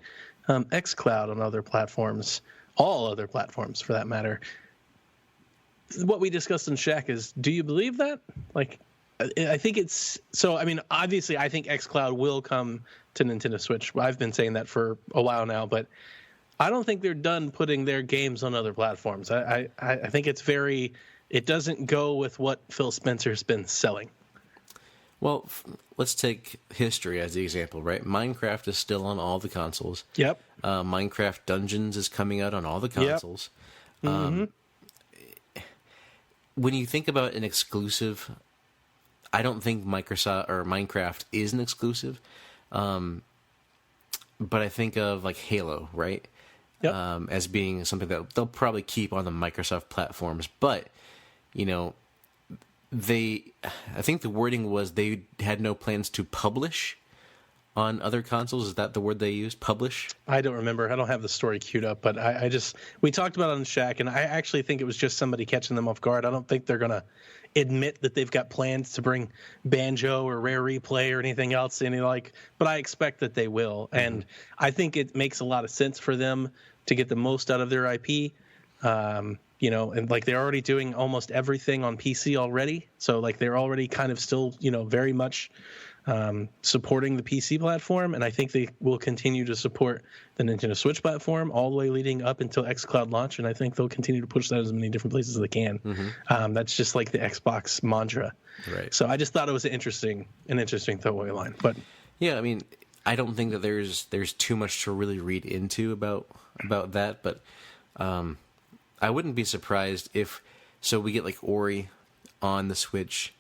xCloud on other platforms, all other platforms for that matter. What we discussed in Shaq is, do you believe that? Like, I think it's so. I mean, obviously, I think xCloud will come to Nintendo Switch. I've been saying that for a while now, but I don't think they're done putting their games on other platforms. I think it doesn't go with what Phil Spencer's been selling. Well, let's take history as the example, right? Minecraft is still on all the consoles. Yep. Minecraft Dungeons is coming out on all the consoles. Yep. Mm-hmm. When you think about an exclusive, I don't think Microsoft or Minecraft is an exclusive, but I think of like Halo, right? Yep. As being something that they'll probably keep on the Microsoft platforms, but you know, I think the wording was they had no plans to publish on other consoles. Is that the word they used? Publish? I don't remember. I don't have the story queued up, but we talked about it on Shaq, and I actually think it was just somebody catching them off guard. I don't think they're going to admit that they've got plans to bring Banjo or Rare Replay or anything else, but I expect that they will. Mm-hmm. And I think it makes a lot of sense for them to get the most out of their IP. And like they're already doing almost everything on PC already. So like they're already kind of still, very much supporting the PC platform. And I think they will continue to support the Nintendo Switch platform all the way leading up until xCloud launch. And I think they'll continue to push that as many different places as they can. Mm-hmm. That's just like the Xbox mantra. Right. So I just thought it was an interesting throwaway line. But yeah, I mean, I don't think that there's too much to really read into about that, but I wouldn't be surprised if we get like Ori on the Switch,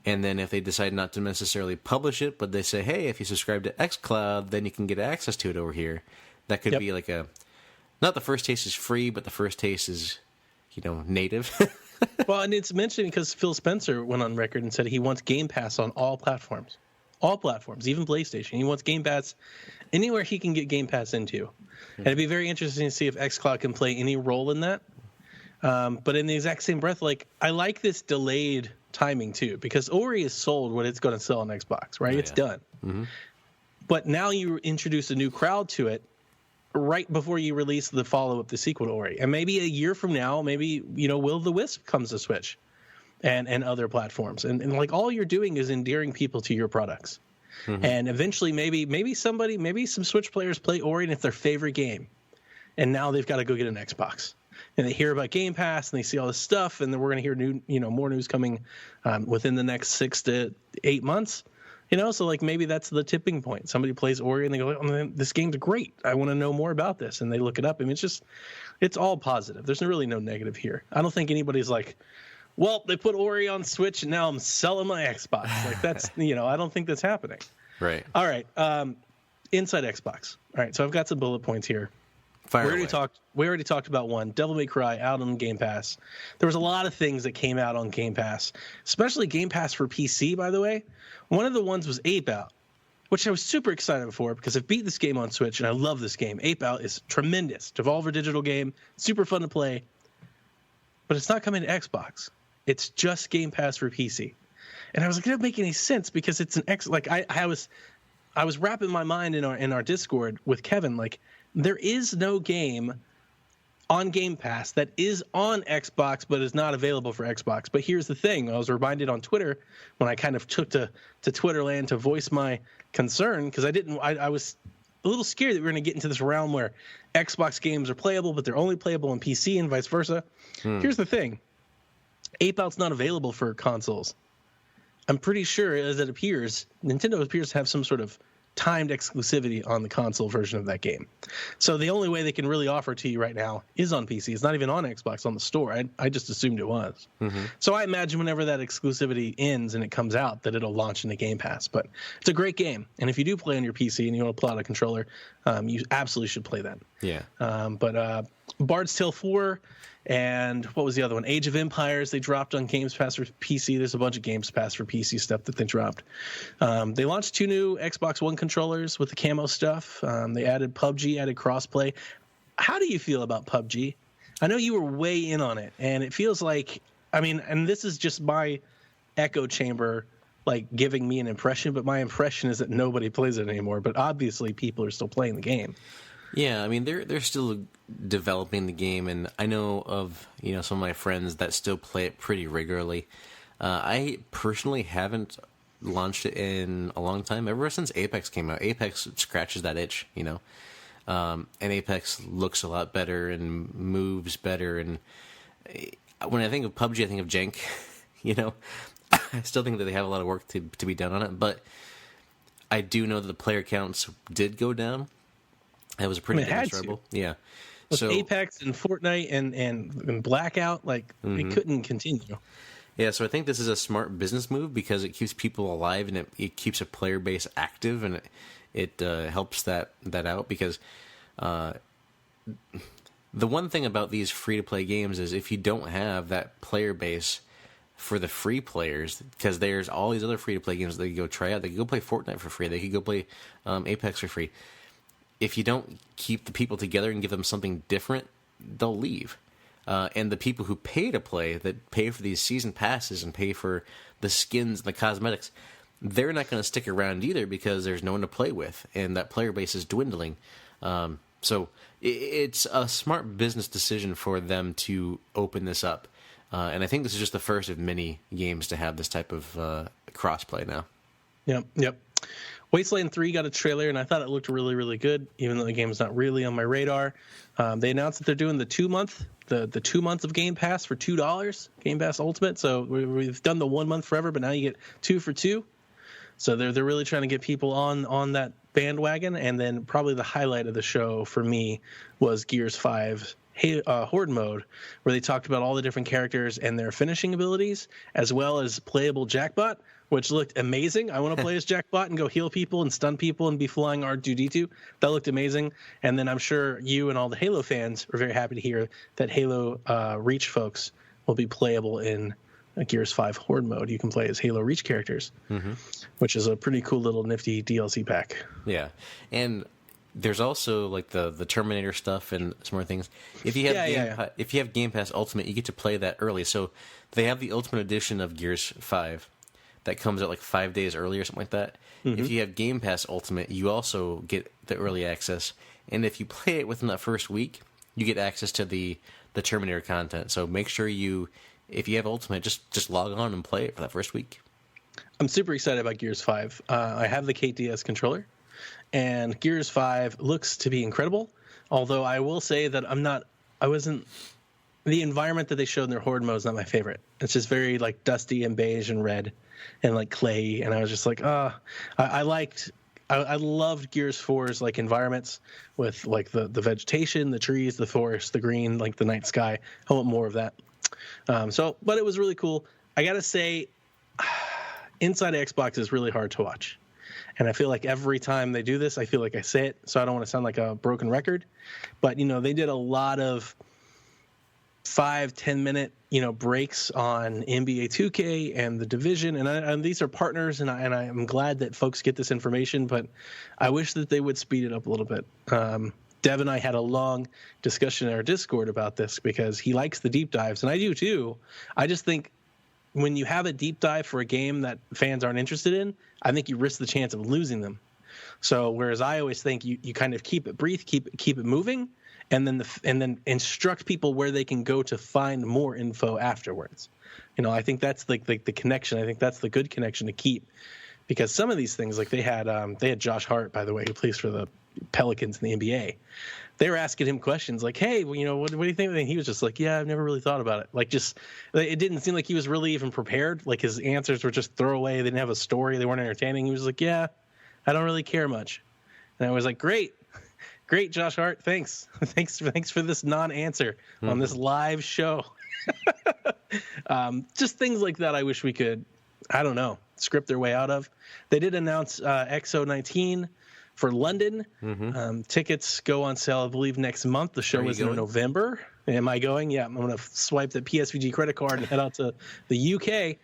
and then if they decide not to necessarily publish it, but they say, hey, if you subscribe to xCloud, then you can get access to it over here. That could be like not the first taste is free, but the first taste is, native. Well, and it's mentioned because Phil Spencer went on record and said he wants Game Pass on all platforms, even PlayStation. He wants Game Pass anywhere he can get Game Pass into. And it'd be very interesting to see if xCloud can play any role in that. But in the exact same breath, like I like this delayed timing too, because Ori is sold what it's going to sell on Xbox, right? It's done. Mm-hmm. But now you introduce a new crowd to it right before you release the follow-up, the sequel to Ori. And maybe a year from now, Will o' the Wisp comes to Switch and other platforms. And like all you're doing is endearing people to your products. Mm-hmm. And eventually maybe some Switch players play Ori and it's their favorite game. And now they've got to go get an Xbox. And they hear about Game Pass and they see all this stuff, and then we're going to hear more news coming within the next 6 to 8 months. So like maybe that's the tipping point. Somebody plays Ori and they go, oh, this game's great. I want to know more about this, and they look it up. I mean, it's all positive. There's really no negative here. I don't think anybody's like, well, they put Ori on Switch and now I'm selling my Xbox. Like that's I don't think that's happening. Right. All right. Inside Xbox. All right. So I've got some bullet points here. We already talked about one, Devil May Cry out on Game Pass. There was a lot of things that came out on Game Pass, especially Game Pass for PC, by the way. One of the ones was Ape Out, which I was super excited for because I've beat this game on Switch and I love this game. Ape Out is tremendous. Devolver Digital game, super fun to play. But it's not coming to Xbox. It's just Game Pass for PC. And I was like, it doesn't make any sense because it's an I was wrapping my mind in our Discord with Kevin, like, there is no game on Game Pass that is on Xbox but is not available for Xbox. But here's the thing. I was reminded on Twitter when I kind of took to Twitterland to voice my concern, because I was a little scared that we were going to get into this realm where Xbox games are playable, but they're only playable on PC and vice versa. Here's the thing. Ape Out's not available for consoles. I'm pretty sure, as it appears, Nintendo appears to have some sort of timed exclusivity on the console version of that game. So the only way they can really offer it to you right now is on PC. It's not even on Xbox on the store. I just assumed it was. So I imagine whenever that exclusivity ends and it comes out that it'll launch into Game Pass. But it's a great game. And if you do play on your PC and you want to pull out a controller, you absolutely should play that. Yeah. But Bard's Tale 4 and what was the other one? Age of Empires, they dropped on Games Pass for PC. There's a bunch of Games Pass for PC stuff that they dropped. They launched 2 new Xbox One controllers with the camo stuff. They added PUBG, added crossplay. How do you feel about PUBG? I know you were way in on it, and it feels like, I mean, and this is just my echo chamber, like, giving me an impression, but my impression is that nobody plays it anymore. But obviously people are still playing the game. Yeah, I mean, they're still developing the game, and I know of, some of my friends that still play it pretty regularly. I personally haven't launched it in a long time, ever since Apex came out. Apex scratches that itch, and Apex looks a lot better and moves better, and when I think of PUBG, I think of jank, I still think that they have a lot of work to be done on it, but I do know that the player counts did go down. It was a pretty demonstrable. Yeah. With Apex and Fortnite and Blackout, like, it couldn't continue. Yeah, so I think this is a smart business move because it keeps people alive and it keeps a player base active, and it helps that out because the one thing about these free-to-play games is if you don't have that player base for the free players, because there's all these other free-to-play games that they could go try out. They could go play Fortnite for free. They could go play Apex for free. If you don't keep the people together and give them something different, they'll leave. And the people who pay to play, that pay for these season passes and pay for the skins and the cosmetics, they're not going to stick around either because there's no one to play with, and that player base is dwindling. So it's a smart business decision for them to open this up. And I think this is just the first of many games to have this type of crossplay now. Yep. Wasteland 3 got a trailer, and I thought it looked really, really good, even though the game is not really on my radar. They announced that they're doing the 2 month, the 2 months of Game Pass for $2, Game Pass Ultimate. So we've done the 1 month forever, but now you get 2 for $2. So they're really trying to get people on that bandwagon. And then probably the highlight of the show for me was Gears 5 Horde mode, where they talked about all the different characters and their finishing abilities, as well as playable Jackbot, which looked amazing. I want to play as Jackbot and go heal people and stun people and be flying R2-D2. That looked amazing. And then I'm sure you and all the Halo fans are very happy to hear that Halo Reach folks will be playable in Gears 5 Horde mode. You can play as Halo Reach characters, which is a pretty cool little nifty DLC pack. Yeah, and there's also like the Terminator stuff and some more things. If you have if you have Game Pass Ultimate, you get to play that early. So they have the Ultimate Edition of Gears 5 that comes out like 5 days early or something like that. If you have Game Pass Ultimate, you also get the early access. And if you play it within that first week, you get access to the Terminator content. So make sure if you have Ultimate, just log on and play it for that first week. I'm super excited about Gears 5. I have the KTS controller, and Gears 5 looks to be incredible. Although I will say that the environment that they showed in their Horde mode is not my favorite. It's just very like dusty and beige and red and like clay, and I was just like, I loved Gears 4's like environments with like the vegetation, the trees, the forest, the green, like the night sky. I want more of that. But it was really cool. I gotta say, Inside Xbox is really hard to watch, and I feel like every time they do this, I feel like I say it, so I don't want to sound like a broken record. But they did a lot of 5-10 minute breaks on NBA 2K and the Division, and these are partners, and I'm glad that folks get this information, but I wish that they would speed it up a little bit. Dev and I had a long discussion in our Discord about this because he likes the deep dives, and I do too. I just think when you have a deep dive for a game that fans aren't interested in, I think you risk the chance of losing them. So whereas I always think you kind of keep it brief, keep it moving, and then instruct people where they can go to find more info afterwards. I think that's the connection. I think that's the good connection to keep, because some of these things, like they had Josh Hart, by the way, who plays for the Pelicans in the NBA. They were asking him questions like, "Hey, what do you think?" And he was just like, "Yeah, I've never really thought about it." Like, just it didn't seem like he was really even prepared. Like his answers were just throwaway. They didn't have a story. They weren't entertaining. He was like, "Yeah, I don't really care much." And I was like, "Great, Josh Hart. Thanks for this non-answer on this live show." Just things like that. I wish we could, I don't know, script their way out of. They did announce XO19 for London. Tickets go on sale, I believe, next month. The show is in November. Am I going? Yeah, I'm going to swipe the PSVG credit card and head out to the UK.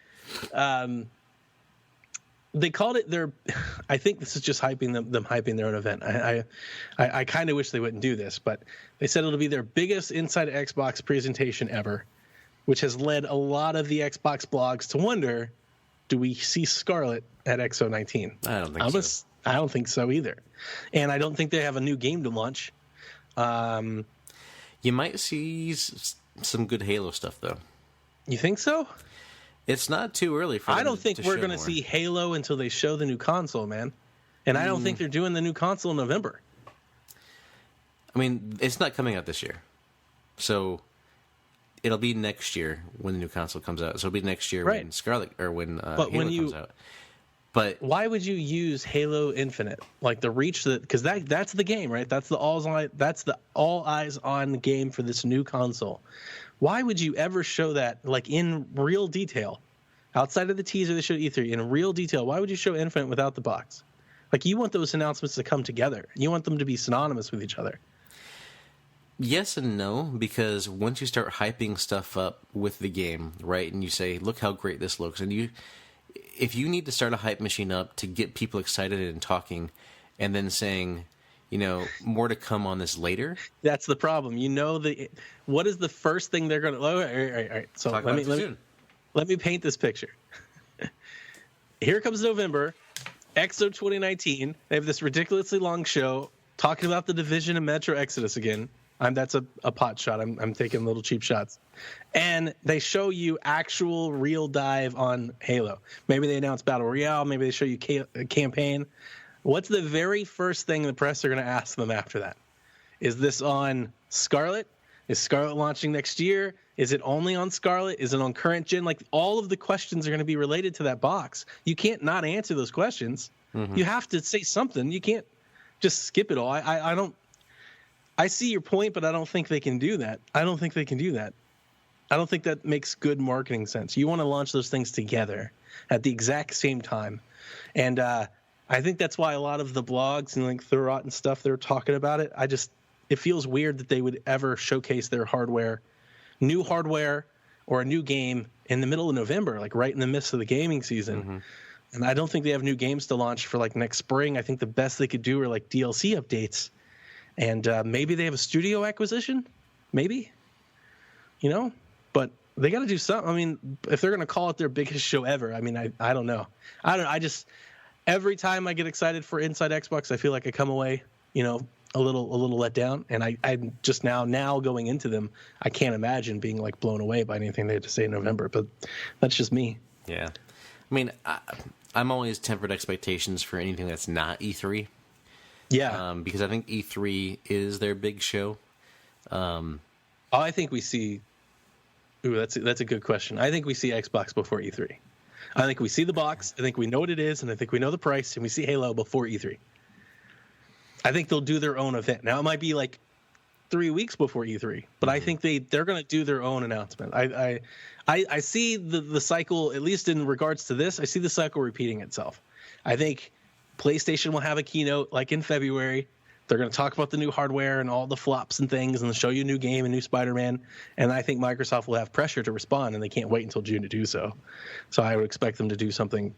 They called it their. I think this is just hyping them hyping their own event. I kind of wish they wouldn't do this, but they said it'll be their biggest Inside Xbox presentation ever, which has led a lot of the Xbox blogs to wonder, do we see Scarlet at XO19? I don't think so. I don't think so either. And I don't think they have a new game to launch. You might see some good Halo stuff, though. You think so? It's not too early for them. I don't think we're going to more. see Halo until they show the new console, man. And I don't think they're doing the new console in November. I mean, it's not coming out this year. So it'll be next year when the new console comes out. So it'll be next year when Scarlet or when Halo comes out. But why would you use Halo Infinite, like the reach that? Because that's the game, right? That's the all eyes on game for this new console. Why would you ever show that like in real detail, outside of the teaser they showed E3 in real detail? Why would you show Infinite without the box? Like you want those announcements to come together. You want them to be synonymous with each other. Yes and no, because once you start hyping stuff up with the game, right, and you say, "Look how great this looks," and if you need to start a hype machine up to get people excited and talking, and then saying, more to come on this later. That's the problem. What is the first thing they're going to? All right. So let me paint this picture. Here comes November, EXO 2019. They have this ridiculously long show talking about the Division and Metro Exodus again. That's a pot shot. I'm taking little cheap shots. And they show you actual real dive on Halo. Maybe they announce Battle Royale. Maybe they show you a campaign. What's the very first thing the press are going to ask them after that? Is this on Scarlet? Is Scarlet launching next year? Is it only on Scarlet? Is it on current gen? Like all of the questions are going to be related to that box. You can't not answer those questions. You have to say something. You can't just skip it all. I see your point, but I don't think they can do that. I don't think that makes good marketing sense. You want to launch those things together at the exact same time. And I think that's why a lot of the blogs and like Thurrott and stuff, they're talking about it. It feels weird that they would ever showcase their new hardware or a new game in the middle of November, like right in the midst of the gaming season. And I don't think they have new games to launch for like next spring. I think the best they could do are like DLC updates. And maybe they have a studio acquisition, maybe, but they got to do something. I mean, if they're going to call it their biggest show ever, I mean, I don't know. Every time I get excited for Inside Xbox, I feel like I come away, a little let down. And I'm just now going into them, I can't imagine being like blown away by anything they had to say in November, but that's just me. Yeah. I mean, I'm always tempered expectations for anything that's not E3. Yeah, because I think E3 is their big show. I think we see. Ooh, that's a good question. I think we see Xbox before E3. I think we see the box. I think we know what it is, and I think we know the price, and we see Halo before E3. I think they'll do their own event. Now it might be like 3 weeks before E3, but I think they're going to do their own announcement. I see the cycle, at least in regards to this. I see the cycle repeating itself. I think PlayStation will have a keynote like in February. They're going to talk about the new hardware and all the flops and things and show you a new game, a new Spider-Man. And I think Microsoft will have pressure to respond, and they can't wait until June to do so. So I would expect them to do something,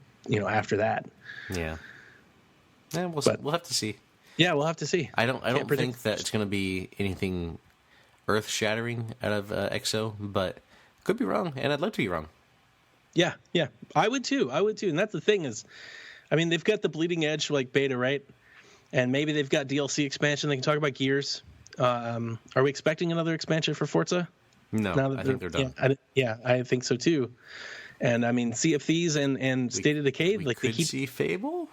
after that. Yeah. We'll have to see. Yeah, we'll have to see. I don't think that it's going to be anything earth-shattering out of XO, but could be wrong, and I'd like to be wrong. Yeah, I would too. And that's the thing is, I mean, they've got the bleeding edge like beta, right? And maybe they've got DLC expansion. They can talk about Gears. Are we expecting another expansion for Forza? No, I think they're done. I think so too. And I mean, Sea of Thieves and State of Decay, like they see Fable.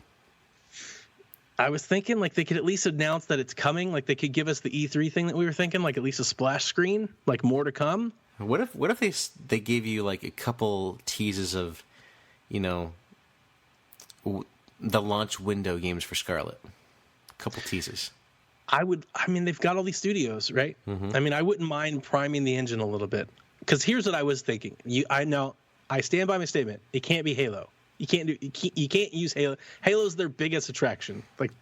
I was thinking like they could at least announce that it's coming. Like they could give us the E3 thing that we were thinking, like at least a splash screen, like more to come. What if they gave you like a couple teases of, you know, the launch window games for Scarlet? A couple teases. I mean, they've got all these studios, right? Mm-hmm. I mean, I wouldn't mind priming the engine a little bit. Because here's what I was thinking. I stand by my statement. It can't be Halo. You can't use Halo. Halo's their biggest attraction. Like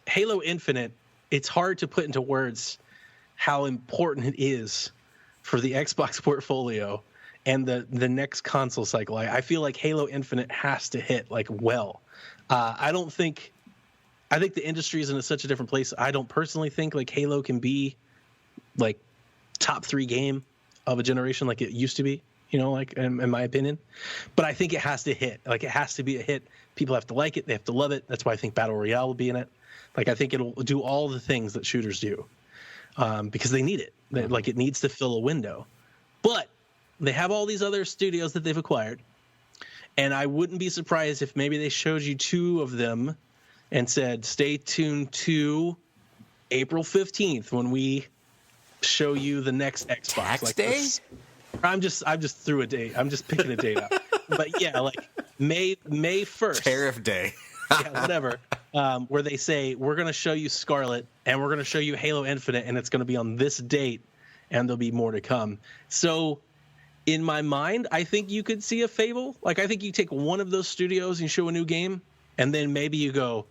Halo Infinite, it's hard to put into words how important it is for the Xbox portfolio and the next console cycle. I feel like Halo Infinite has to hit like well. I think the industry is in such a different place. I don't personally think like Halo can be like top 3 game of a generation like it used to be, you know, like in my opinion. But I think it has to hit. Like it has to be a hit. People have to like it. They have to love it. That's why I think Battle Royale will be in it. Like I think it'll do all the things that shooters do because they need it. Like it needs to fill a window. But they have all these other studios that they've acquired. And I wouldn't be surprised if maybe they showed you 2 of them and said, stay tuned to April 15th when we show you the next Xbox. Tax like day? I'm just threw a date. I'm just picking a date out. But yeah, like May 1st. Tariff day. Yeah, whatever. Where they say, we're going to show you Scarlet and we're going to show you Halo Infinite and it's going to be on this date and there'll be more to come. So in my mind, I think you could see a Fable. Like I think you take one of those studios and you show a new game and then maybe you go,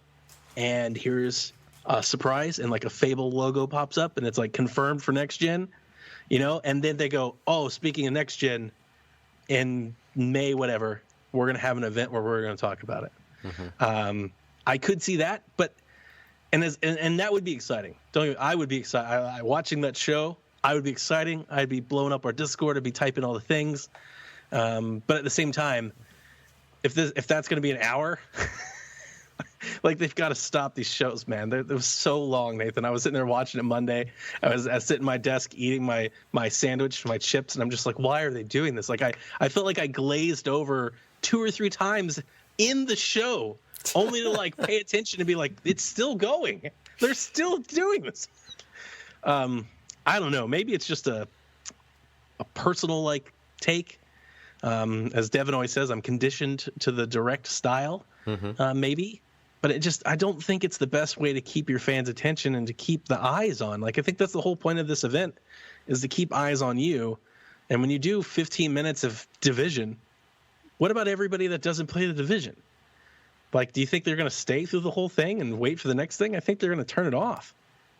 and here's a surprise, and like a Fable logo pops up, and it's like confirmed for next gen, you know. And then they go, "Oh, speaking of next gen, in May, whatever, we're gonna have an event where we're gonna talk about it." Mm-hmm. I could see that, but and that would be exciting. I would be excited. Watching that show, I would be exciting. I'd be blowing up our Discord. I'd be typing all the things. But at the same time, if that's gonna be an hour. Like they've got to stop these shows, man. They was so long, Nathan. I was sitting there watching it Monday. I was sitting at my desk eating my sandwich, my chips, and I'm just like, why are they doing this? Like I felt like I glazed over 2 or 3 times in the show, only to like pay attention and be like, it's still going. They're still doing this. I don't know. Maybe it's just a personal like take. As Devin always says, I'm conditioned to the direct style. Mm-hmm. Maybe. But I don't think it's the best way to keep your fans' attention and to keep the eyes on. Like, I think that's the whole point of this event is to keep eyes on you. And when you do 15 minutes of Division, what about everybody that doesn't play the Division? Like, do you think they're going to stay through the whole thing and wait for the next thing? I think they're going to turn it off.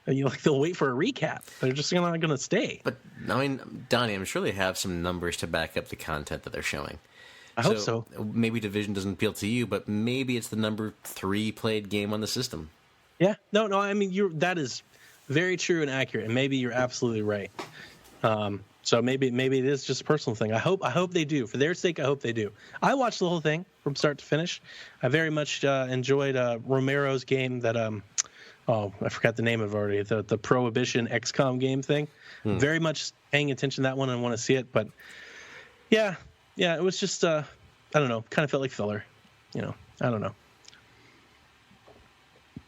And they'll wait for a recap. They're just not going to stay. But, I mean, Donnie, I'm sure they have some numbers to back up the content that they're showing. I hope so. Maybe Division doesn't appeal to you, but maybe it's the number 3 played game on the system. Yeah. No, I mean, that is very true and accurate, and maybe you're absolutely right. So maybe it is just a personal thing. I hope they do. For their sake, I hope they do. I watched the whole thing from start to finish. I very much enjoyed Romero's game that I forgot the name of it already. The Prohibition XCOM game thing. Very much paying attention to that one and want to see it, but yeah. Yeah, it was just, I don't know, kind of felt like filler. You know, I don't know.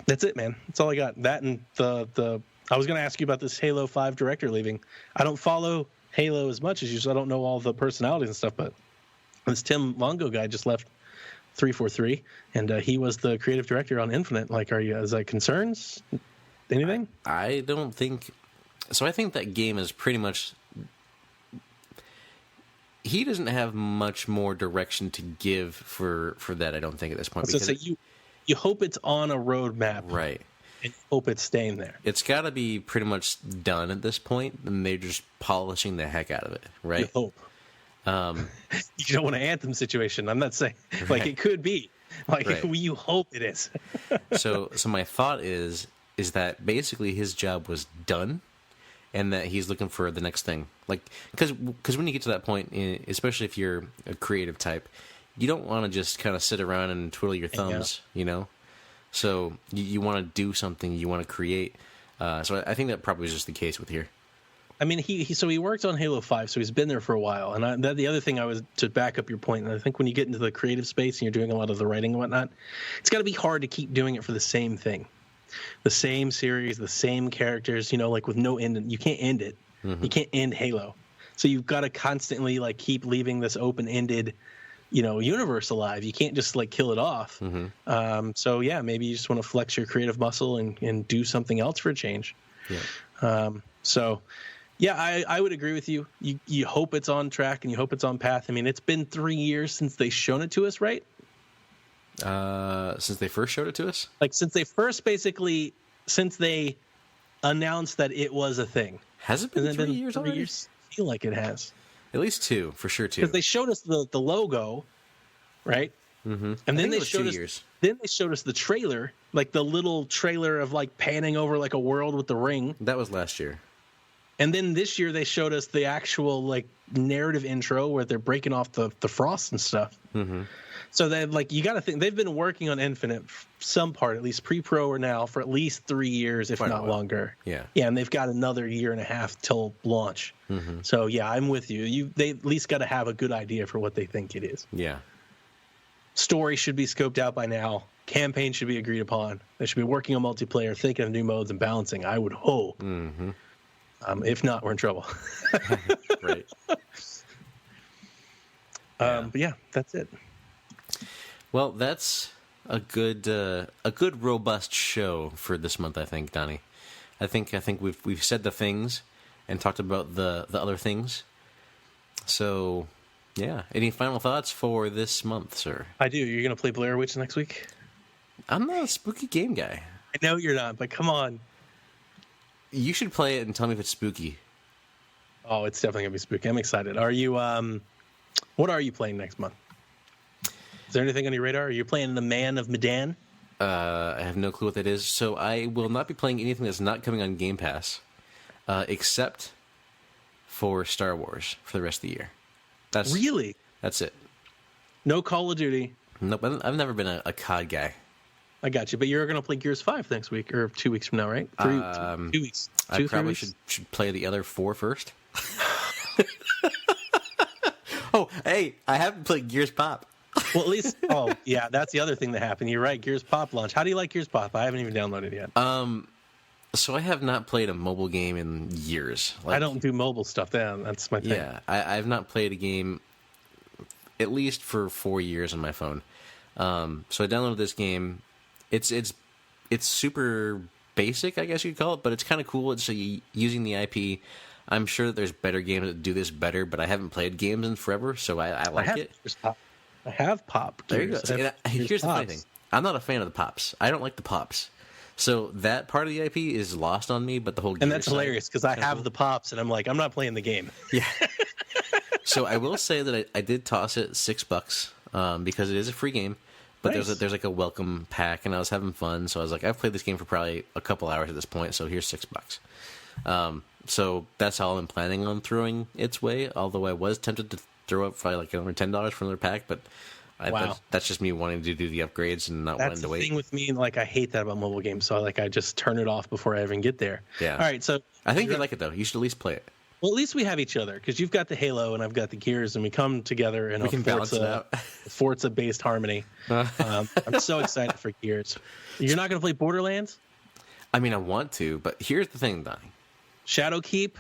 That's it, man. That's all I got. That and I was going to ask you about this Halo 5 director leaving. I don't follow Halo as much as you, so I don't know all the personalities and stuff, but this Tim Longo guy just left 343, and he was the creative director on Infinite. Like, is that concerns? Anything? I don't think... So I think that game is pretty much... He doesn't have much more direction to give for that, I don't think, at this point. So you hope it's on a roadmap. Right. And hope it's staying there. It's got to be pretty much done at this point, and they're just polishing the heck out of it, right? You hope. You don't want an Anthem situation. I'm not saying... Like, it could be. Like, right. You hope it is. So my thought is that basically his job was done, and that he's looking for the next thing. Like, because when you get to that point, especially if you're a creative type, you don't want to just kind of sit around and twiddle your thumbs, you know? So you want to do something, you want to create. So I think that probably is just the case with here. I mean, he worked on Halo 5, so he's been there for a while. And the other thing I was, to back up your point, and I think when you get into the creative space and you're doing a lot of the writing and whatnot, it's got to be hard to keep doing it for the same thing. The same series, the same characters, you know, like with no end. You can't end it. Mm-hmm. You can't end Halo. So you've got to constantly, like, keep leaving this open-ended, you know, universe alive. You can't just, like, kill it off. Mm-hmm. So, yeah, maybe you just want to flex your creative muscle and do something else for a change. Yeah. Yeah, I would agree with you. You hope it's on track and you hope it's on path. I mean, it's been 3 years since they've shown it to us, right? Since they first showed it to us? Like, since they announced that it was a thing. Has it been 3 years already? 3 years? I feel like it has. At least 2, for sure 2. Because they showed us the logo, right? Mm-hmm. And then they showed us 2 years. Then they showed us the trailer, like the little trailer of, like, panning over like a world with the ring. That was last year. And then this year they showed us the actual, like, narrative intro where they're breaking off the frost and stuff. Mm-hmm. So they've, like, you got to think they've been working on Infinite, some part, at least pre-pro or now, for at least 3 years, if not longer. Yeah. Yeah, and they've got another year and a half till launch. Mm-hmm. So yeah, I'm with you. They at least got to have a good idea for what they think it is. Yeah. Story should be scoped out by now. Campaign should be agreed upon. They should be working on multiplayer, thinking of new modes and balancing. I would hope. Mm-hmm. If not, we're in trouble. Right. But yeah, that's it. Well, that's a good robust show for this month, I think, Donnie. I think we've said the things and talked about the other things. So, yeah. Any final thoughts for this month, sir? I do. You're going to play Blair Witch next week? I'm not a spooky game guy. I know you're not, but come on. You should play it and tell me if it's spooky. Oh, it's definitely going to be spooky. I'm excited. Are you, what are you playing next month? Is there anything on your radar? Are you playing The Man of Medan? I have no clue what that is. So I will not be playing anything that's not coming on Game Pass, except for Star Wars for the rest of the year. Really? That's it. No Call of Duty? Nope, I've never been a COD guy. I got you, but you're going to play Gears 5 next week, or 2 weeks from now, right? 2 weeks. I probably should play the other 4 first. Oh, hey, I haven't played Gears Pop. Well, at least, oh, yeah, that's the other thing that happened. You're right, Gears Pop launch. How do you like Gears Pop? I haven't even downloaded it yet. So I have not played a mobile game in years. Like, I don't do mobile stuff. That's my thing. Yeah, I've not played a game at least for 4 years on my phone. So I downloaded this game. It's super basic, I guess you could call it, but it's kind of cool. It's using the IP. I'm sure that there's better games that do this better, but I haven't played games in forever, so I like it. I have Pop. There you go. Here's the funny thing. I'm not a fan of the Pops. I don't like the Pops. So that part of the IP is lost on me, but the whole game. And that's hilarious because I have the Pops, and I'm like, I'm not playing the game. Yeah. So I will say that I did toss it $6 because it is a free game. But nice. there's like a welcome pack, and I was having fun. So I was like, I've played this game for probably a couple hours at this point, so here's $6. So that's all I'm planning on throwing its way. Although I was tempted to throw up probably like another $10 for another pack, but that's just me wanting to do the upgrades and not wanting to wait. That's the thing with me. Like, I hate that about mobile games, so I just turn it off before I even get there. Yeah. All right. So I think you'd like it though. You should at least play it. Well, at least we have each other because you've got the Halo and I've got the Gears, and we come together in a Forza-based harmony. I'm so excited for Gears. You're not going to play Borderlands? I mean, I want to, but here's the thing, Donnie. Shadowkeep?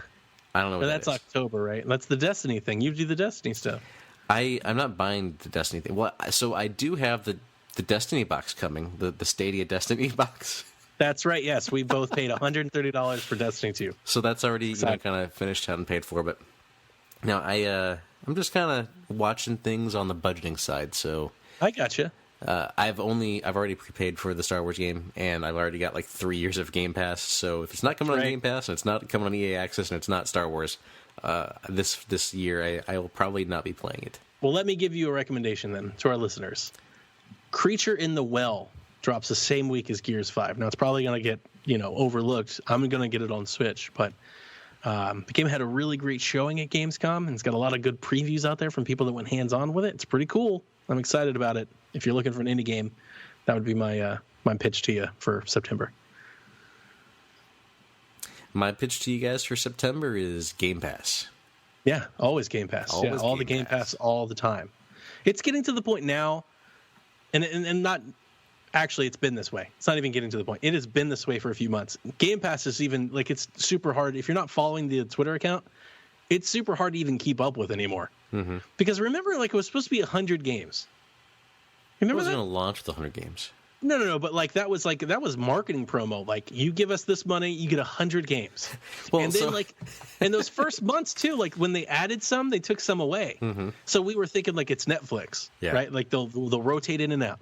I don't know what that's October, right? That's the Destiny thing. You do the Destiny stuff. I'm not buying the Destiny thing. Well, so I do have the Destiny box coming, the Stadia Destiny box. That's right. Yes, we both paid $130 for Destiny 2. So that's already kind of finished and paid for. But now I'm just kind of watching things on the budgeting side. So I gotcha. I've already prepaid for the Star Wars game, and I've already got like 3 years of Game Pass. So if it's not coming on Game Pass, and it's not coming on EA Access, and it's not Star Wars, this year I will probably not be playing it. Well, let me give you a recommendation then to our listeners. Creature in the Well drops the same week as Gears 5. Now, it's probably going to get, overlooked. I'm going to get it on Switch, but The game had a really great showing at Gamescom, and it's got a lot of good previews out there from people that went hands-on with it. It's pretty cool. I'm excited about it. If you're looking for an indie game, that would be my pitch to you for September. My pitch to you guys for September is Game Pass. Yeah, always Game Pass. Always all the Game Pass all the time. It's getting to the point now, and not actually, it's been this way. It's not even getting to the point. It has been this way for a few months. Game Pass is even like, it's super hard. If you're not following the Twitter account, it's super hard to even keep up with anymore. Mm-hmm. Because remember, like, it was supposed to be 100 games. Remember that? It was going to launch with 100 games. No, but that was marketing promo. Like, you give us this money, you get 100 games. Well, and then in those first months too, like when they added some, they took some away. Mm-hmm. So we were thinking like it's Netflix, right? Like they'll rotate in and out.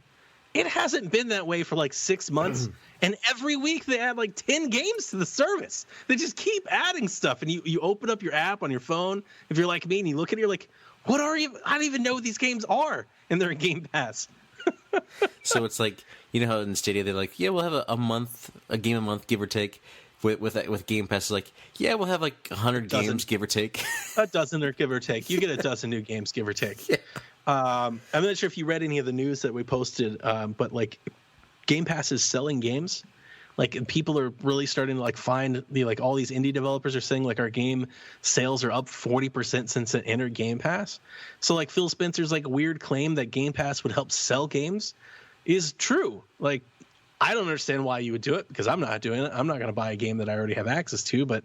It hasn't been that way for like 6 months, and every week they add like 10 games to the service. They just keep adding stuff, and you open up your app on your phone. If you're like me and you look at it, you're like, what are you? I don't even know what these games are, and they're in Game Pass. So it's like, you know how in Stadia they're like, yeah, we'll have a game a month, give or take. With Game Pass, it's like, yeah, we'll have like 100 games, give or take. A dozen or give or take. You get a dozen new games, give or take. Yeah. I'm not sure if you read any of the news that we posted, but like Game Pass is selling games. Like, people are really starting to like find all these indie developers are saying like our game sales are up 40% since it entered Game Pass. So like Phil Spencer's like weird claim that Game Pass would help sell games is true. Like, I don't understand why you would do it, because I'm not doing it. I'm not going to buy a game that I already have access to, but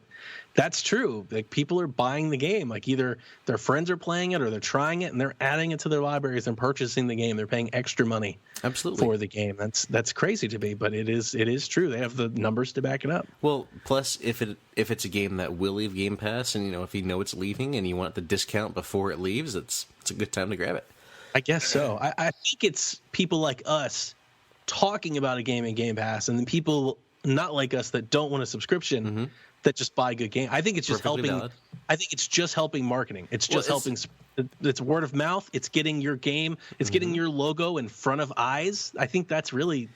that's true. Like, people are buying the game. Like, either their friends are playing it or they're trying it and they're adding it to their libraries and purchasing the game. They're paying extra money for the game. That's crazy to me, but it is true. They have the numbers to back it up. Well, plus if it's a game that will leave Game Pass, and if you know it's leaving and you want the discount before it leaves, it's a good time to grab it. I guess so. I think it's people like us talking about a game in Game Pass, and then people not like us that don't want a subscription that just buy good game. I think it's just helping. Valid. I think it's just helping marketing. It's just helping. It's word of mouth. It's getting your game. It's getting your logo in front of eyes. I think that's really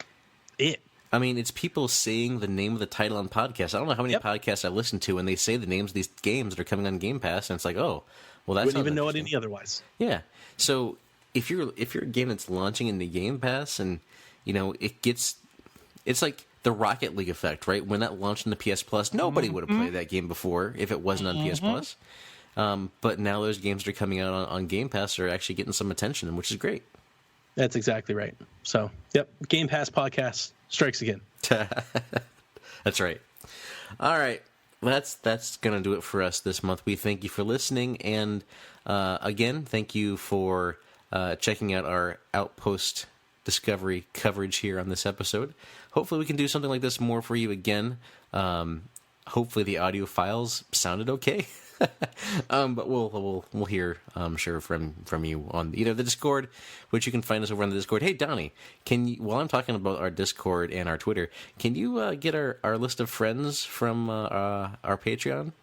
it. I mean, it's people saying the name of the title on podcasts. I don't know how many podcasts I listen to, and they say the names of these games that are coming on Game Pass, and it's like, oh, well, that's wouldn't even know it any otherwise. Yeah. So if you're a game that's launching into Game Pass, and it's like the Rocket League effect, right? When that launched in the PS Plus, nobody would have played that game before if it wasn't on PS Plus. But now those games that are coming out on Game Pass are actually getting some attention, which is great. That's exactly right. So, yep, Game Pass podcast strikes again. That's right. All right. That's going to do it for us this month. We thank you for listening. And again, thank you for checking out our Outpost Discovery coverage here on this episode. Hopefully we can do something like this more for you again. Hopefully the audio files sounded okay. But we'll hear, I'm sure, from you on either the Discord, which you can find us over on the Discord. Hey, Donnie, while I'm talking about our Discord and our Twitter, can you get our list of friends from our Patreon?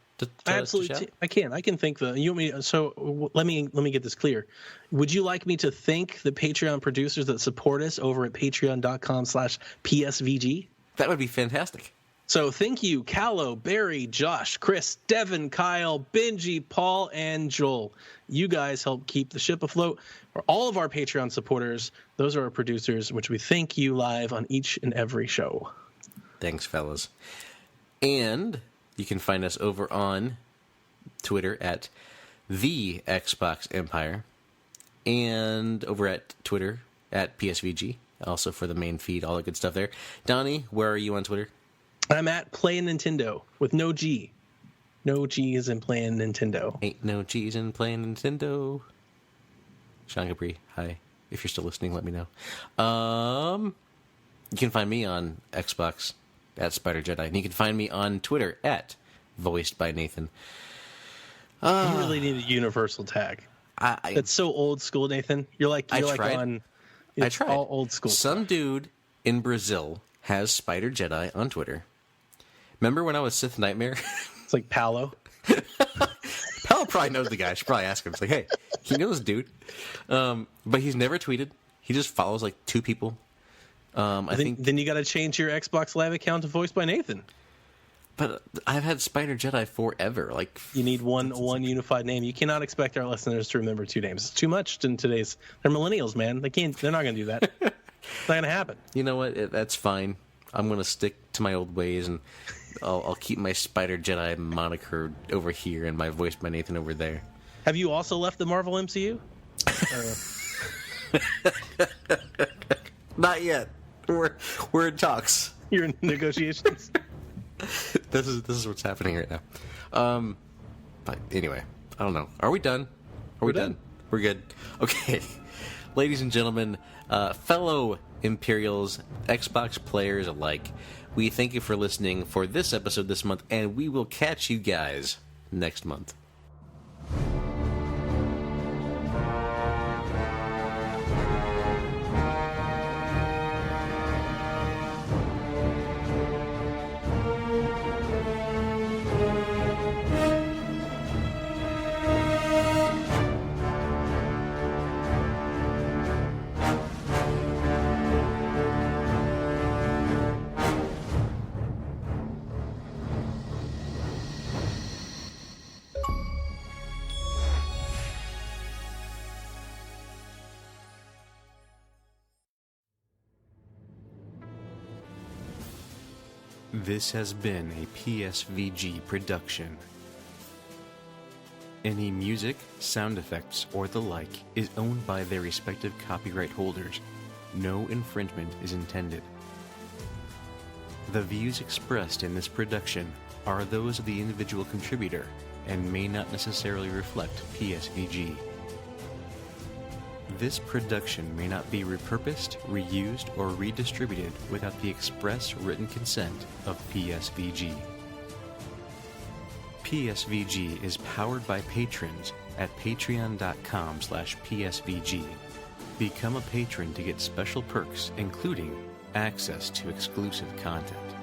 Absolutely, I can. I can thank you want me. So let me get this clear. Would you like me to thank the Patreon producers that support us over at patreon.com/PSVG? That would be fantastic. So thank you, Callow, Barry, Josh, Chris, Devin, Kyle, Benji, Paul, and Joel. You guys help keep the ship afloat. For all of our Patreon supporters, those are our producers, which we thank you live on each and every show. Thanks, fellas. And you can find us over on Twitter at the Xbox Empire, and over at Twitter at PSVG, also for the main feed, all the good stuff there. Donnie, where are you on Twitter? I'm at Playin' Nintendo with no G. No G is in Playin' Nintendo. Ain't no G's in Playin' Nintendo. Sean Capri, hi. If you're still listening, let me know. You can find me on Xbox at Spider Jedi, and you can find me on Twitter at Voiced by Nathan. You really need a universal tag. That's so old school, Nathan. You're like I tried. All old school. Some dude in Brazil has Spider Jedi on Twitter. Remember when I was Sith Nightmare? It's like Paolo. Paolo probably knows the guy. I should probably ask him. It's like, hey, he knows this dude. But he's never tweeted. He just follows like 2 people. I think. Then you got to change your Xbox Live account to Voiced by Nathan. But I've had Spider Jedi forever. Like, You need one unified name. You cannot expect our listeners to remember 2 names. It's too much in today's. They're millennials, man. They're not going to do that. It's not going to happen. you know what? That's fine. I'm going to stick to my old ways, and I'll keep my Spider Jedi moniker over here and my voice by Nathan over there. Have you also left the Marvel MCU? Not yet. We're in talks. You're in negotiations. This is what's happening right now. But anyway, I don't know. Are we done? Are we done? We're good. Okay. Ladies and gentlemen, fellow Imperials, Xbox players alike, we thank you for listening for this episode this month, and we will catch you guys next month. This has been a PSVG production. Any music, sound effects, or the like is owned by their respective copyright holders. No infringement is intended. The views expressed in this production are those of the individual contributor and may not necessarily reflect PSVG. This production may not be repurposed, reused, or redistributed without the express written consent of PSVG. PSVG is powered by patrons at patreon.com/PSVG. Become a patron to get special perks, including access to exclusive content.